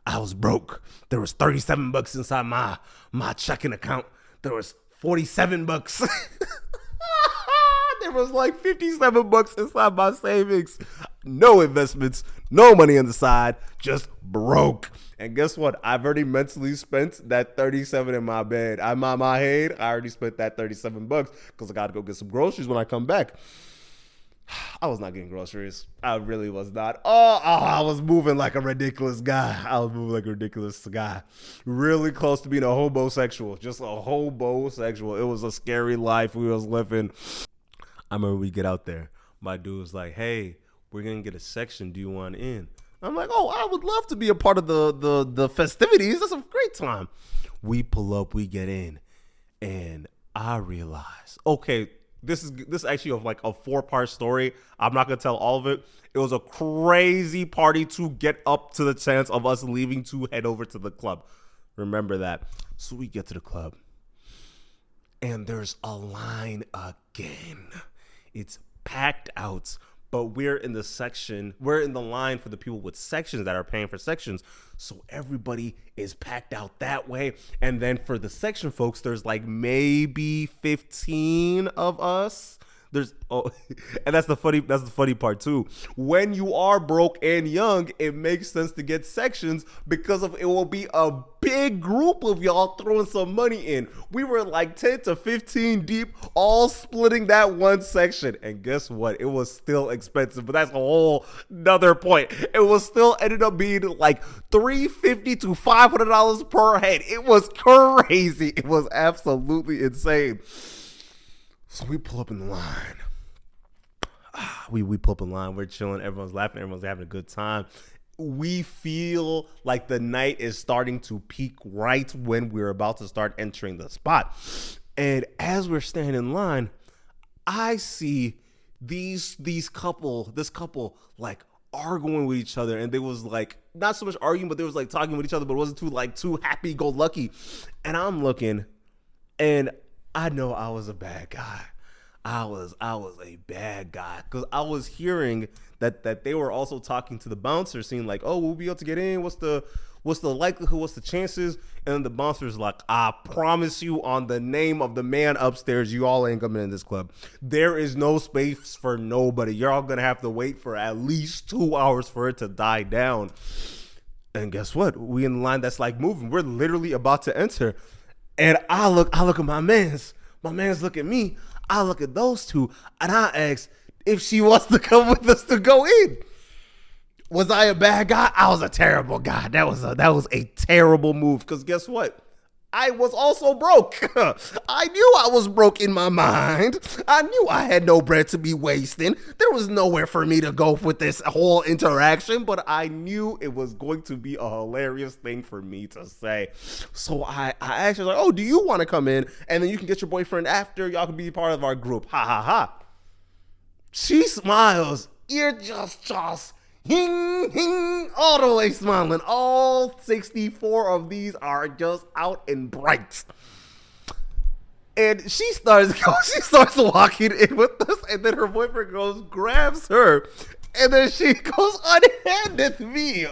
[SPEAKER 1] I was broke. There was $37 inside my checking account. There was $47. There was $57 inside my savings. No investments, no money on the side, just broke. And guess what? I've already mentally spent that $37 in my bed. I'm on my head. I already spent that $37 because I got to go get some groceries when I come back. I was not getting groceries. I really was not. I was moving like a ridiculous guy. Really close to being a homosexual. Just a homosexual. It was a scary life we was living. I remember we get out there. My dude was like, "Hey, we're going to get a section. Do you want in?" I'm like, "Oh, I would love to be a part of the festivities. That's a great time." We pull up, we get in, and I realize, okay, this is actually a 4-part story. I'm not gonna tell all of it. It was a crazy party to get up to the chance of us leaving to head over to the club. Remember that. So we get to the club, and there's a line again. It's packed out. but we're in the line for the people with sections that are paying for sections. So everybody is packed out that way. And then for the section folks, there's like maybe 15 of us. And that's the funny part too. When you are broke and young, it makes sense to get sections because it will be a big group of y'all throwing some money in. We were like 10 to 15 deep, all splitting that one section. And guess what? It was still expensive, but that's a whole nother point. It was still ended up being like $350 to $500 per head. It was crazy. It was absolutely insane. So we pull up in the line. We pull up in line. We're chilling. Everyone's laughing. Everyone's having a good time. We feel like the night is starting to peak right when we're about to start entering the spot. And as we're standing in line, I see this couple like arguing with each other. And they was like, not so much arguing, but they was like talking with each other, but it wasn't too happy-go-lucky. And I'm looking, and I know I was a bad guy. I was a bad guy because I was hearing that they were also talking to the bouncer, saying like, "Oh, we'll be able to get in. What's the likelihood? What's the chances?" And then the bouncer's like, "I promise you, on the name of the man upstairs, you all ain't coming in this club. There is no space for nobody. You're all gonna have to wait for at least 2 hours for it to die down." And guess what? We in the line that's like moving. We're literally about to enter. And I look at my man's look at me, I look at those two, and I ask if she wants to come with us to go in. Was I a bad guy? I was a terrible guy. That was a terrible move, because guess what? I was also broke. I knew I was broke in my mind. I knew I had no bread to be wasting. There was nowhere for me to go with this whole interaction, but I knew it was going to be a hilarious thing for me to say. So I asked her, like, "Oh, do you want to come in? And then you can get your boyfriend after. Y'all can be part of our group." Ha ha ha. She smiles. Ear just hing, hing, all the way smiling. All 64 of these are just out and bright. And she starts walking in with us, and then her boyfriend grabs her, and then she goes, unhanded me.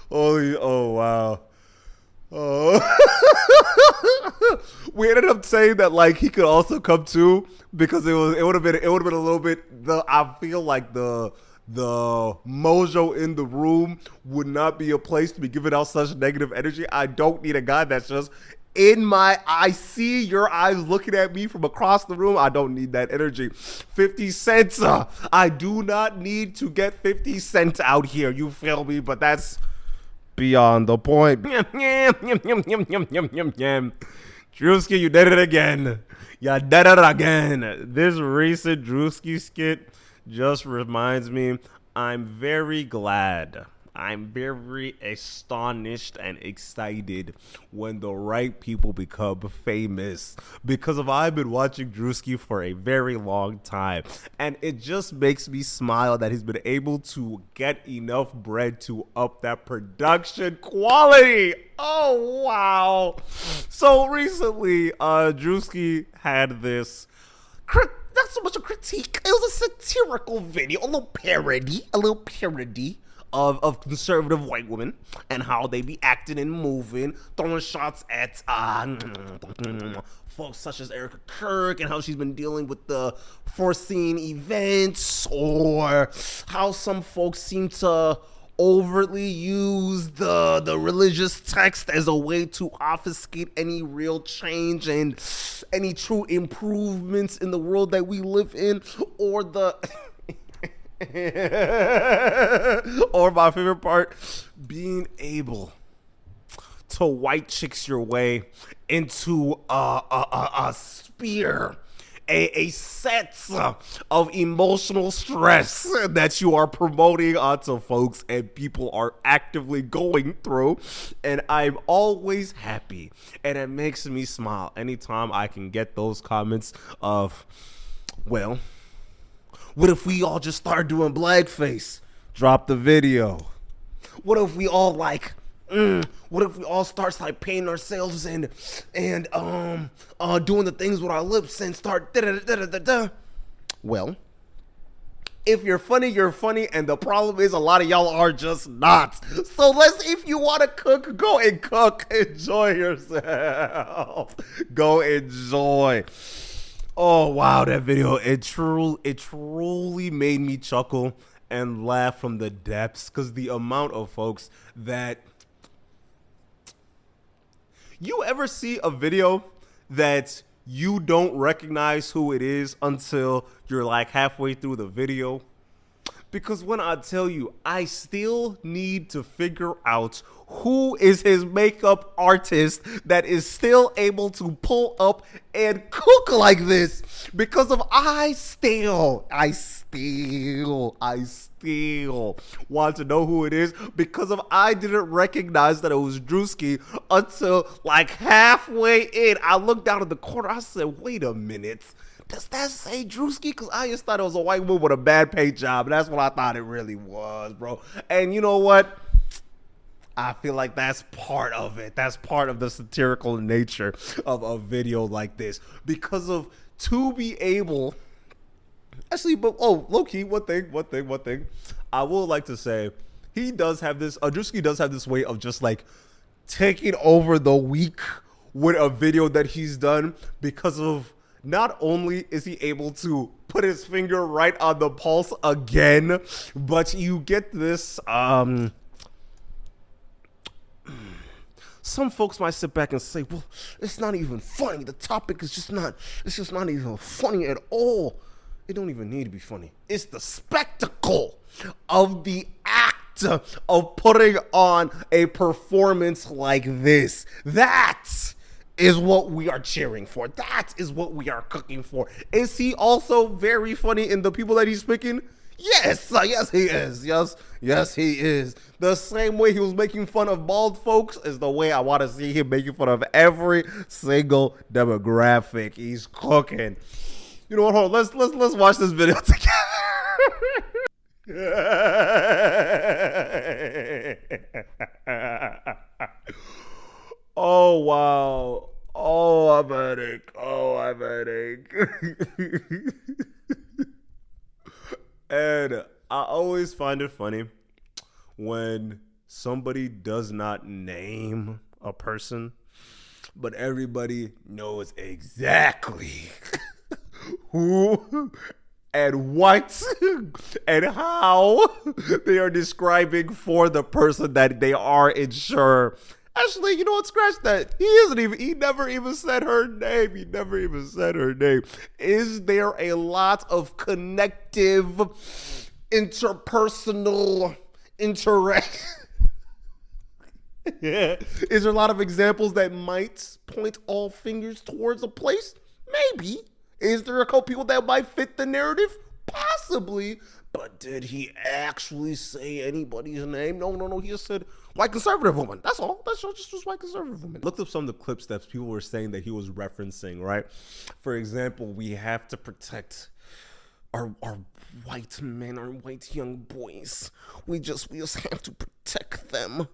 [SPEAKER 1] Oh wow. Oh, we ended up saying that like he could also come too, because it would have been a little bit. I feel like the mojo in the room would not be a place to be giving out such negative energy. I don't need a guy that's just I see your eyes looking at me from across the room. I don't need that energy. 50 cents. I do not need to get 50 cents out here. You feel me? But that's beyond the point. Druski, you did it again. You did it again. This recent Druski skit just reminds me, I'm very glad. I'm very astonished and excited when the right people become famous, because I've been watching Druski for a very long time, and it just makes me smile that he's been able to get enough bread to up that production quality. Oh, wow. So recently, Druski had this not so much a critique, it was a satirical video, a little parody of conservative white women and how they be acting and moving, throwing shots at folks such as Erika Kirk, and how she's been dealing with the foreseen events, or how some folks seem to overtly use the religious text as a way to obfuscate any real change and any true improvements in the world that we live in, or or my favorite part, being able to white chicks your way into a sphere, a set of emotional stress that you are promoting onto folks and people are actively going through. And I'm always happy, and it makes me smile anytime I can get those comments of, well, what if we all just start doing blackface? Drop the video. What if we all like what if we all start like painting ourselves and doing the things with our lips and start da-da-da-da-da-da. Well, if you're funny, and the problem is a lot of y'all are just not. So if you want to cook, go and cook. Enjoy yourself. Go enjoy. Oh wow, that video, it truly made me chuckle and laugh from the depths, because the amount of folks that you ever see a video that you don't recognize who it is until you're like halfway through the video. Because when I tell you, I still need to figure out who is his makeup artist that is still able to pull up and cook like this. Because of I still want to know who it is, because of I didn't recognize that it was Druski until like halfway in. I looked down at the corner. I said, wait a minute. Does that say Druski? Because I just thought it was a white woman with a bad paint job. And that's what I thought it really was, bro. And you know what? I feel like that's part of it. That's part of the satirical nature of a video like this. Because of to be able... Actually, but low-key, one thing. I would like to say, he does have this... Druski does have this way of just like taking over the week with a video that he's done, because of... Not only is he able to put his finger right on the pulse again, but you get this, some folks might sit back and say, well, it's not even funny. The topic is just not, it's just not even funny at all. It don't even need to be funny. It's the spectacle of the act of putting on a performance like this. That is what we are cheering for. That is what we are cooking for. Is he also very funny in the people that he's picking? Yes, yes he is. Yes he is. The same way he was making fun of bald folks is the way I want to see him making fun of every single demographic. He's cooking. You know what? Hold on. Let's watch this video together. Oh wow. Oh, I'm headache. And I always find it funny when somebody does not name a person, but everybody knows exactly who and what and how they are describing for the person that they are unsure. Actually, you know what? Scratch that. He never even said her name. Is there a lot of connective, interpersonal interaction? Yeah. Is there a lot of examples that might point all fingers towards a place? Maybe. Is there a couple people that might fit the narrative? Possibly. But did he actually say anybody's name? No. He just said white conservative woman. That's all. That's just white conservative woman. Looked up some of the clips that people were saying that he was referencing, right? For example, we have to protect our white men, our white young boys. We just have to protect them.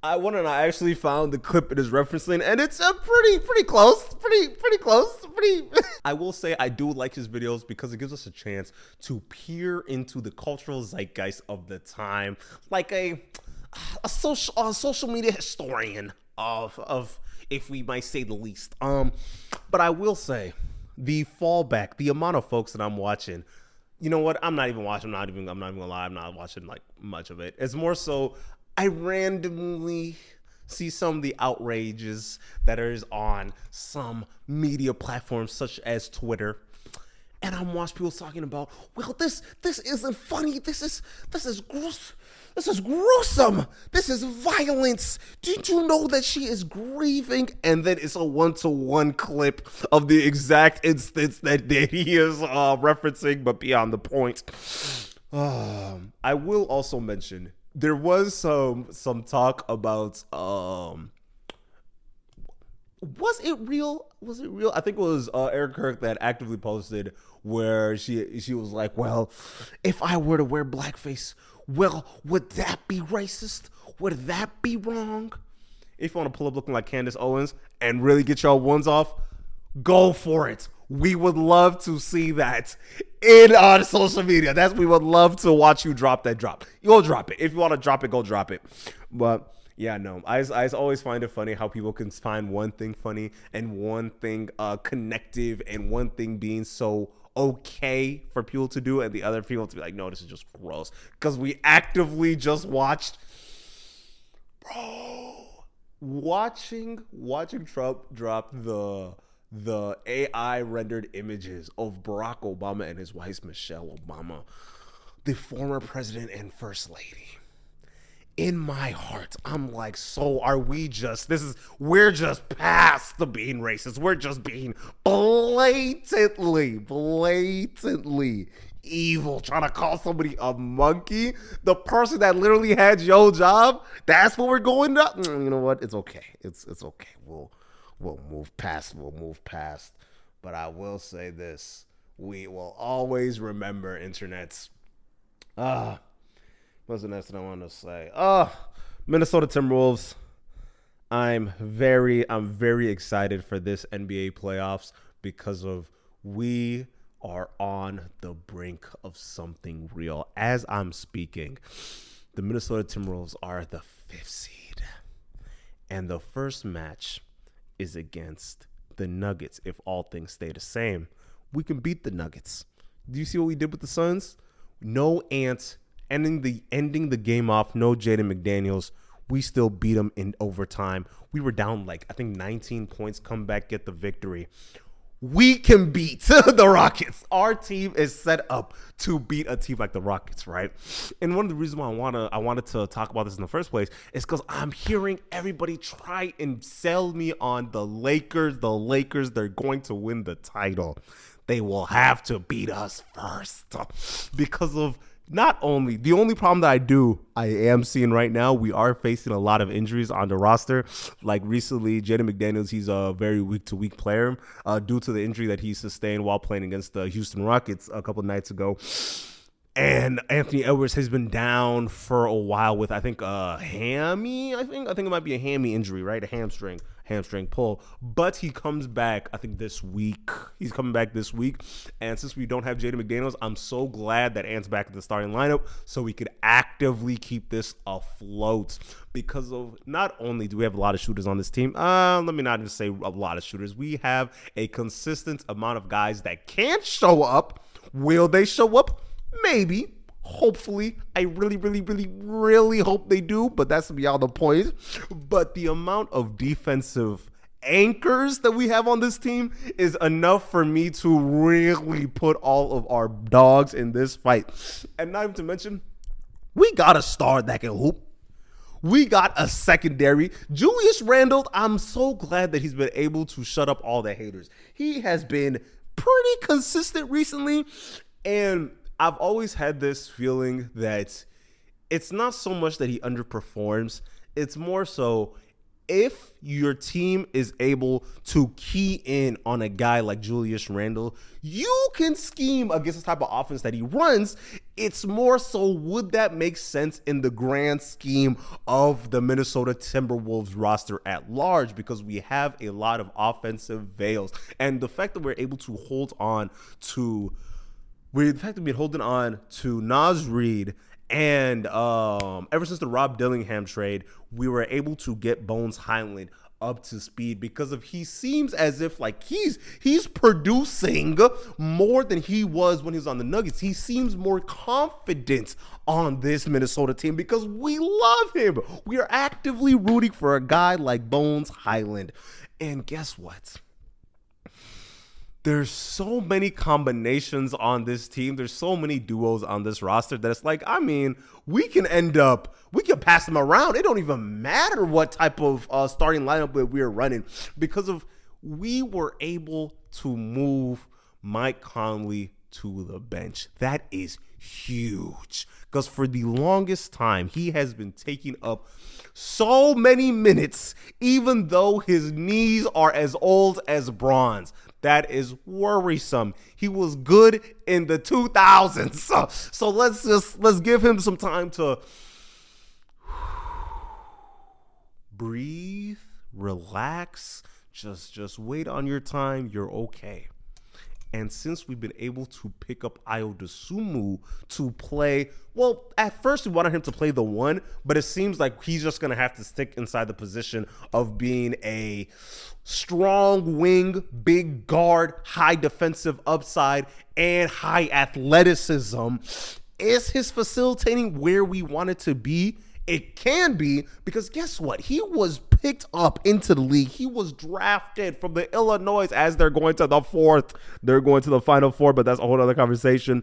[SPEAKER 1] I went and I actually found the clip it is referencing, and it's pretty close. I will say I do like his videos because it gives us a chance to peer into the cultural zeitgeist of the time, like a social media historian of if we might say the least. But I will say the fallback, the amount of folks that I'm watching. You know what? I'm not even gonna lie. I'm not watching like much of it. It's more so I randomly see some of the outrages that is on some media platforms such as Twitter, and I'm watching people talking about, well, this isn't funny. This is gross. This is gruesome. This is violence. Did you know that she is grieving? And then it's a one-to-one clip of the exact instance that he is referencing, but beyond the point. I will also mention there was some talk about was it real? I think it was Eric Kirk that actively posted, where she was like, well, if I were to wear blackface, well, would that be racist? Would that be wrong? If you want to pull up looking like Candace Owens and really get y'all ones off, go for it. We would love to see that on social media. We would love to watch you drop that drop. You'll drop it. If you want to drop it, go drop it. But yeah, no, I always find it funny how people can find one thing funny and one thing connective and one thing being so okay for people to do and the other people to be like, no, this is just gross. Because we actively just watched, bro, watching Trump drop the AI rendered images of Barack Obama and his wife, Michelle Obama, the former president and first lady. In my heart, I'm like, so are we just, we're just past the being racist. We're just being blatantly evil, trying to call somebody a monkey. The person that literally had your job, that's what we're going to. You know what? It's okay. It's okay. We'll move past. But I will say this. We will always remember internets. What's the next thing I want to say? Minnesota Timberwolves. I'm very excited for this NBA playoffs because we are on the brink of something real. As I'm speaking, the Minnesota Timberwolves are the 5th seed. And the first match is against the Nuggets. If all things stay the same, we can beat the Nuggets. Do you see what we did with the Suns? No Ant ending the game off. No Jaden McDaniels. We still beat them in overtime. We were down like, I think 19 points, come back, get the victory. We can beat the Rockets. Our team is set up to beat a team like the Rockets, right? And one of the reasons why I wanted to talk about this in the first place is because I'm hearing everybody try and sell me on the Lakers. The Lakers, they're going to win the title. They will have to beat us first because of not only the only problem that I am seeing right now, we are facing a lot of injuries on the roster. Like recently, Jaden McDaniels, he's a very week-to-week player due to the injury that he sustained while playing against the Houston Rockets a couple nights ago. And Anthony Edwards has been down for a while with, I think, a hammy. I think it might be a hammy injury, right? A hamstring pull. But he comes back, I think, this week. He's coming back this week. And since we don't have Jaden McDaniels, I'm so glad that Ant's back in the starting lineup so we could actively keep this afloat. Because of not only do we have a lot of shooters on this team, let me not just say a lot of shooters. We have a consistent amount of guys that can show up. Will they show up? Maybe. Hopefully. I really hope they do, but that's beyond the point. But the amount of defensive anchors that we have on this team is enough for me to really put all of our dogs in this fight. And not even to mention, we got a star that can hoop. We got a secondary. Julius Randle, I'm so glad that he's been able to shut up all the haters. He has been pretty consistent recently, and I've always had this feeling that it's not so much that he underperforms. It's more so if your team is able to key in on a guy like Julius Randle, you can scheme against the type of offense that he runs. It's more so, would that make sense in the grand scheme of the Minnesota Timberwolves roster at large? Because we have a lot of offensive veils. And the fact that we're able to hold on to Naz Reid, and ever since the Rob Dillingham trade, we were able to get Bones Highland up to speed because he seems as if like he's producing more than he was when he was on the Nuggets. He seems more confident on this Minnesota team because we love him. We are actively rooting for a guy like Bones Highland. And guess what? There's so many combinations on this team. There's so many duos on this roster that it's like, I mean, we can pass them around. It don't even matter what type of starting lineup that we're running because we were able to move Mike Conley to the bench. That is huge. Because for the longest time, he has been taking up so many minutes, even though his knees are as old as bronze. That is worrisome. He was good in the 2000s. So let's give him some time to breathe, relax, just wait on your time. You're okay. And since we've been able to pick up Ayo to play, well, at first we wanted him to play the 1, but it seems like he's just going to have to stick inside the position of being a strong wing, big guard, high defensive upside, and high athleticism. Is his facilitating where we want it to be? It can be, because guess what? He was picked up into the league. He was drafted from the Illinois as they're going to the 4th. They're going to the Final Four, but that's a whole other conversation.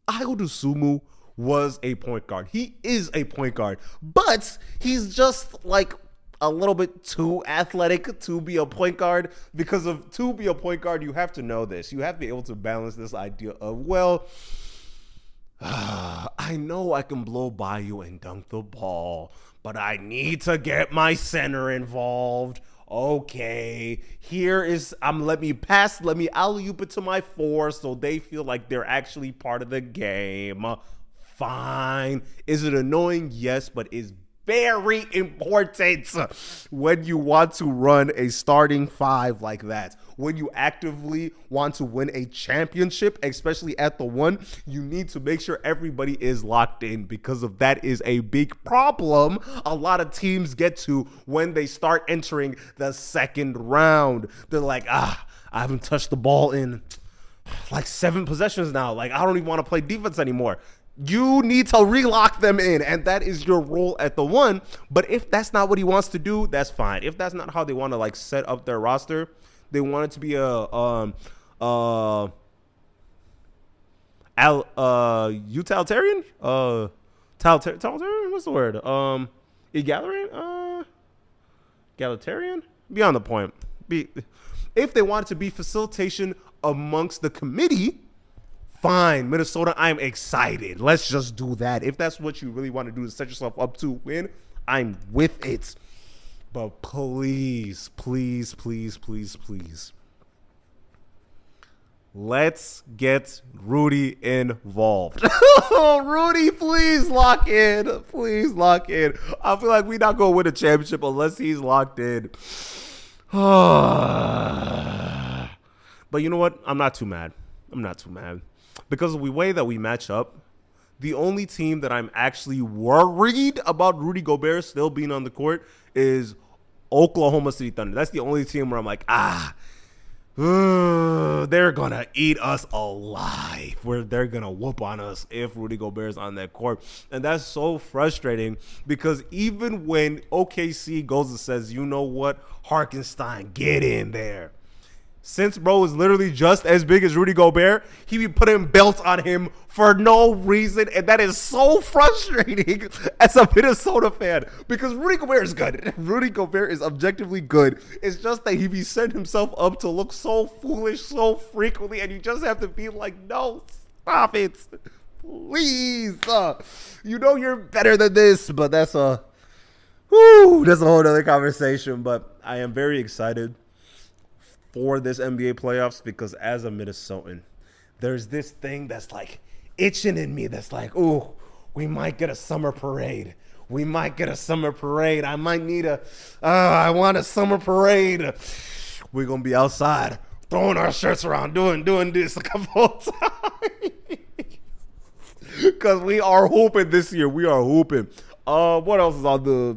[SPEAKER 1] Ayo was a point guard. He is a point guard, but he's just like a little bit too athletic to be a point guard. To be a point guard, you have to know this. You have to be able to balance this idea of, well, I know I can blow by you and dunk the ball, but I need to get my center involved. Okay, let me alley-oop it to my 4 so they feel like they're actually part of the game. Fine. Is it annoying? Yes, but it's very important when you want to run a starting 5 like that. When you actively want to win a championship, especially at the 1, you need to make sure everybody is locked in, because of that is a big problem a lot of teams get to when they start entering the 2nd round. They're like, I haven't touched the ball in like 7 possessions now. Like, I don't even want to play defense anymore. You need to relock them in, and that is your role at the 1. But if that's not what he wants to do, that's fine. If that's not how they want to like set up their roster, they want it to be a utilitarian, totalitarian. What's the word? Egalitarian. Beyond the point. If they want it to be facilitation amongst the committee, fine. Minnesota, I'm excited. Let's just do that. If that's what you really want to do to set yourself up to win, I'm with it. But please, please, please, please, please, let's get Rudy involved. Rudy, please lock in. Please lock in. I feel like we're not going to win a championship unless he's locked in. But you know what? I'm not too mad. Because of the way that we match up, the only team that I'm actually worried about Rudy Gobert still being on the court is Oklahoma City Thunder. That's the only team where I'm like, they're going to eat us alive. They're going to whoop on us if Rudy Gobert is on that court. And that's so frustrating, because even when OKC goes and says, you know what, Hartenstein, get in there. Since bro is literally just as big as Rudy Gobert, he be putting belts on him for no reason, and that is so frustrating as a Minnesota fan, because Rudy Gobert is good. Rudy Gobert is objectively good. It's just that he be setting himself up to look so foolish so frequently, and you just have to be like, no, stop it, please. You know you're better than this, but that's a whole other conversation. But I am very excited for this NBA playoffs, because as a Minnesotan, there's this thing that's like itching in me that's like, ooh, we might get a summer parade. I might need I want a summer parade. We're going to be outside throwing our shirts around, doing this a couple of times. Because we are hooping this year. We are hooping. What else is on the...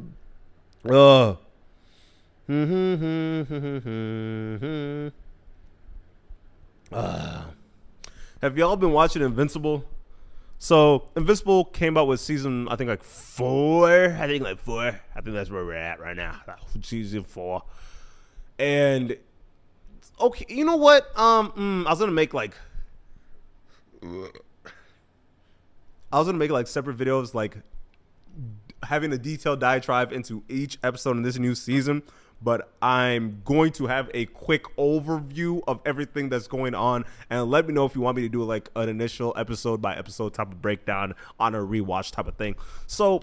[SPEAKER 1] Have y'all been watching Invincible? So Invincible came out with season, I think like 4. I think that's where we're at right now. Season 4. And okay, you know what? I was gonna make like separate videos, like having a detailed diatribe into each episode in this new season, but I'm going to have a quick overview of everything that's going on, and let me know if you want me to do like an initial episode by episode type of breakdown on a rewatch type of thing. So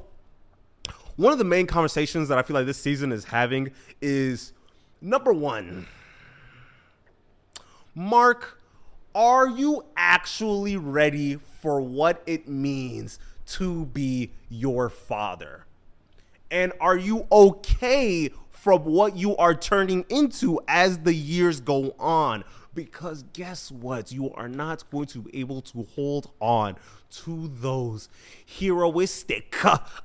[SPEAKER 1] one of the main conversations that I feel like this season is having is, number one, Mark, are you actually ready for what it means to be your father? And are you okay from what you are turning into as the years go on? Because guess what? You are not going to be able to hold on to those heroistic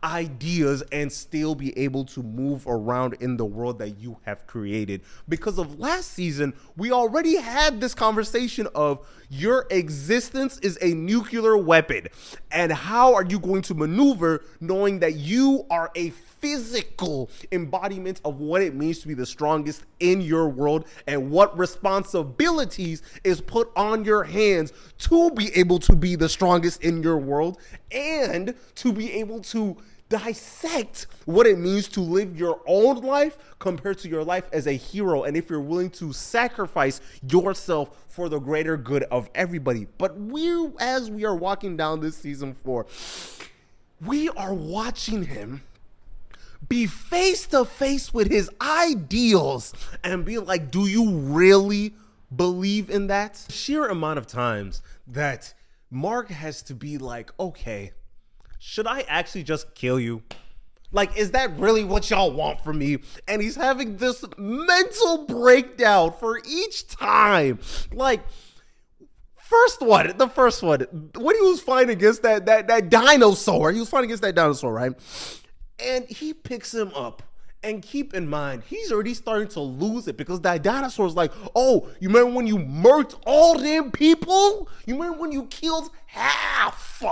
[SPEAKER 1] ideas and still be able to move around in the world that you have created. Because of last season, we already had this conversation of your existence is a nuclear weapon. And how are you going to maneuver knowing that you are a physical embodiment of what it means to be the strongest in your world, and what responsibilities is put on your hands to be able to be the strongest in your world, and to be able to dissect what it means to live your own life compared to your life as a hero, and if you're willing to sacrifice yourself for the greater good of everybody. But as we are walking down this season 4, we are watching him be face to face with his ideals and be like, do you really believe in that? Sheer amount of times that Mark has to be like, okay, should I actually just kill you? Like, is that really what y'all want from me? And he's having this mental breakdown for each time. Like, the first one, when he was fighting against that dinosaur, right? And he picks him up. And keep in mind, he's already starting to lose it because that dinosaur's like, oh, you remember when you murked all them people? You remember when you killed half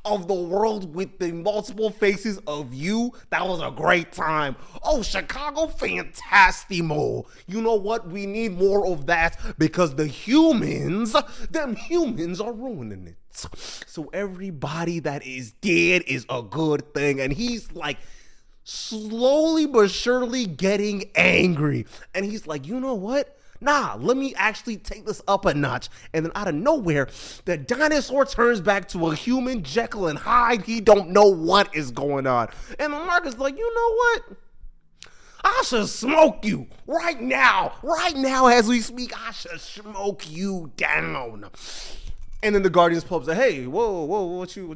[SPEAKER 1] of the world with the multiple faces of you? That was a great time. Oh, Chicago, fantastimo. You know what? We need more of that because them humans are ruining it. So everybody that is dead is a good thing. And he's like slowly but surely getting angry. And he's like, you know what? Nah, let me actually take this up a notch. And then out of nowhere, the dinosaur turns back to a human, Jekyll and Hyde. He don't know what is going on. And Mark is like, you know what? I should smoke you right now as we speak. I should smoke you down. And then the Guardians pull up and say, hey, whoa, what you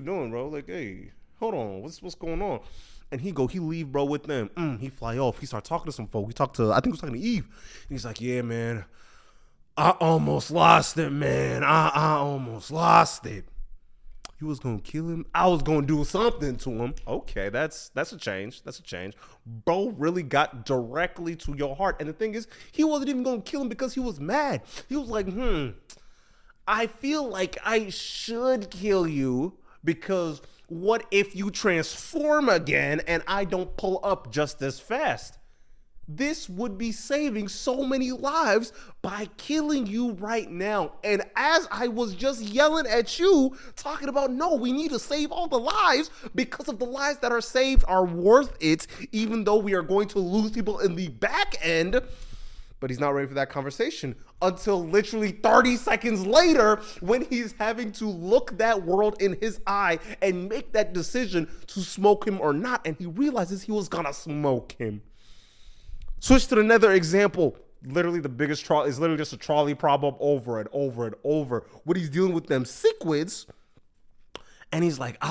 [SPEAKER 1] doing, bro? Like, hey, hold on, what's going on? And he leave, bro, with them. He fly off. He start talking to some folk. I think he was talking to Eve. And he's like, yeah, man, I almost lost it, man. I almost lost it. You was gonna kill him? I was gonna do something to him. Okay, that's a change. Bro really got directly to your heart. And the thing is, he wasn't even gonna kill him because he was mad. He was like, I feel like I should kill you because what if you transform again and I don't pull up just as fast? This would be saving so many lives by killing you right now. And as I was just yelling at you, talking about, no, we need to save all the lives because of the lives that are saved are worth it, even though we are going to lose people in the back end. But he's not ready for that conversation until literally 30 seconds later when he's having to look that world in his eye and make that decision to smoke him or not. And he realizes he was gonna smoke him. Switch to another example. Literally the biggest trolley is literally just a trolley problem over and over and over. What he's dealing with them cichlids. And he's like,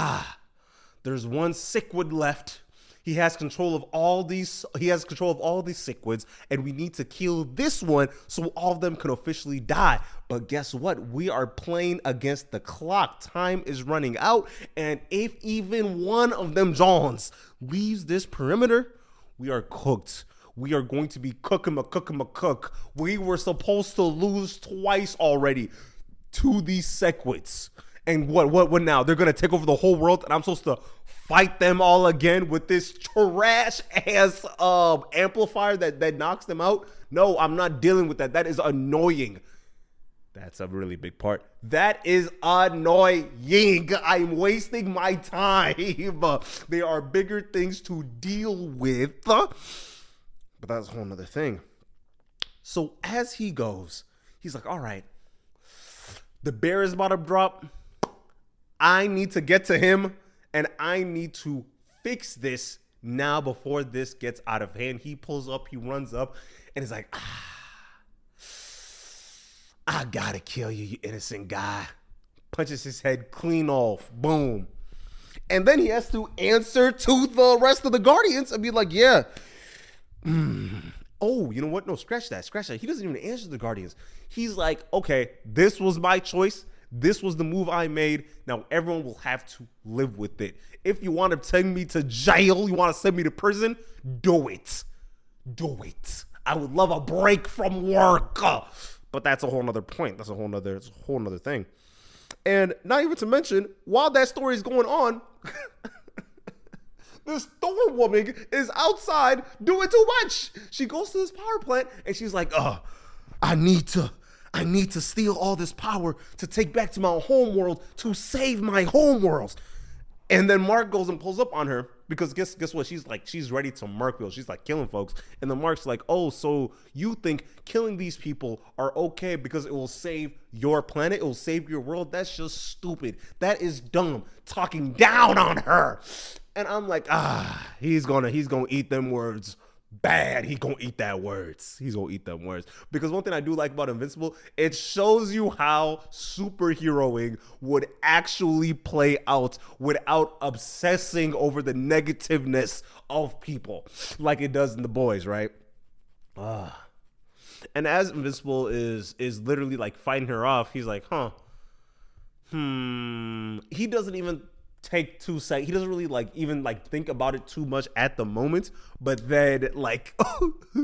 [SPEAKER 1] there's one cichlid left. He has control of all these cichlids, and we need to kill this one so all of them can officially die. But guess what? We are playing against the clock. Time is running out, and if even one of them Johns leaves this perimeter, we are cooked. We are going to be cook. We were supposed to lose twice already to these cichlids. And what now? They're going to take over the whole world, and I'm supposed to fight them all again with this trash ass amplifier that knocks them out? No, I'm not dealing with that. That is annoying. That's a really big part. That is annoying. I'm wasting my time. There are bigger things to deal with. But that's a whole nother thing. So as he goes, he's like, all right, the bear is about to drop. I need to get to him, and I need to fix this now before this gets out of hand. He pulls up, he runs up, and he's like, I gotta kill you, you innocent guy. Punches his head clean off. Boom. And then he has to answer to the rest of the Guardians and be like, yeah. Oh, you know what? No, scratch that. He doesn't even answer the Guardians. He's like, okay, this was my choice. This was the move I made. Now everyone will have to live with it. If you want to send me to jail, you want to send me to prison, do it. Do it. I would love a break from work. But that's a whole nother point. That's a whole nother thing. And not even to mention, while that story is going on, this Thor woman is outside doing too much. She goes to this power plant and she's like, I need to steal all this power to take back to my home world to save my home world. And then Mark goes and pulls up on her because guess what? She's ready to Mark Will. She's like killing folks. And then Mark's like, oh, so you think killing these people are okay because it will save your planet? It will save your world? That's just stupid. That is dumb. Talking down on her. And I'm like, he's gonna eat them words bad. He's gonna eat them words. Because one thing I do like about Invincible, it shows you how superheroing would actually play out without obsessing over the negativeness of people like it does in The Boys, right? And as Invincible is literally like fighting her off, he's like, he doesn't even take 2 seconds. He doesn't really even think about it too much at the moment, but then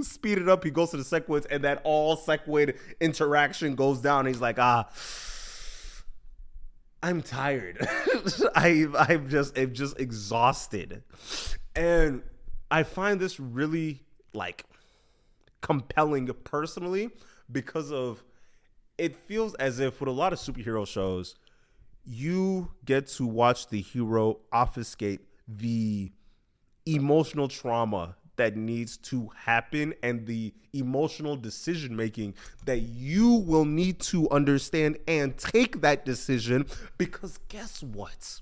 [SPEAKER 1] speed it up. He goes to the sequence, and that all sequence interaction goes down. He's like, I'm tired. I'm just exhausted, and I find this really compelling personally because of it feels as if with a lot of superhero shows, you get to watch the hero obfuscate the emotional trauma that needs to happen and the emotional decision making that you will need to understand and take that decision, because guess what?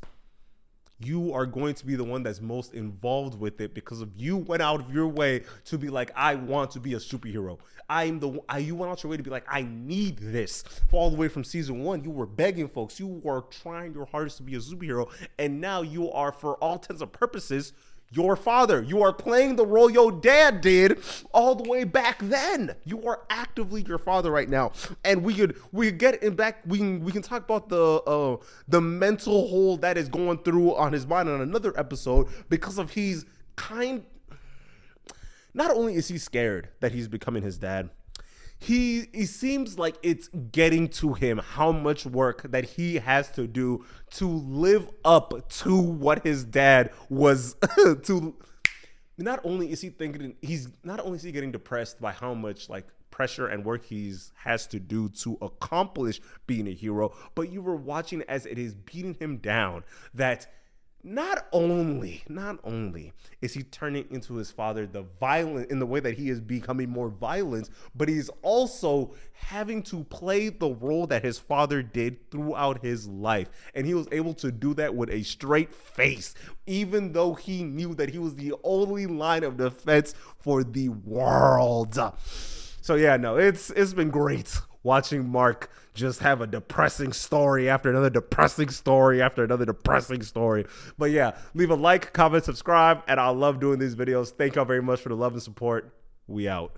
[SPEAKER 1] You are going to be the one that's most involved with it because of you went out of your way to be like, I want to be a superhero. You went out your way to be like, I need this. All the way from season 1, you were begging folks. You were trying your hardest to be a superhero. And now you are, for all intents and purposes, your father. You are playing the role your dad did all the way back then. You are actively your father right now. And we get it back. We can talk about the mental hole that is going through on his mind on another episode, because of not only is he scared that he's becoming his dad, he seems like it's getting to him how much work that he has to do to live up to what his dad was to. Not only is he getting depressed by how much pressure and work has to do to accomplish being a hero, but you were watching as it is beating him down that not only is he turning into his father in the way that he is becoming more violent, but he's also having to play the role that his father did throughout his life. And he was able to do that with a straight face, even though he knew that he was the only line of defense for the world. So yeah, no, it's been great watching Mark just have a depressing story after another depressing story after another depressing story. But yeah, leave a like, comment, subscribe, and I love doing these videos. Thank y'all very much for the love and support. We out.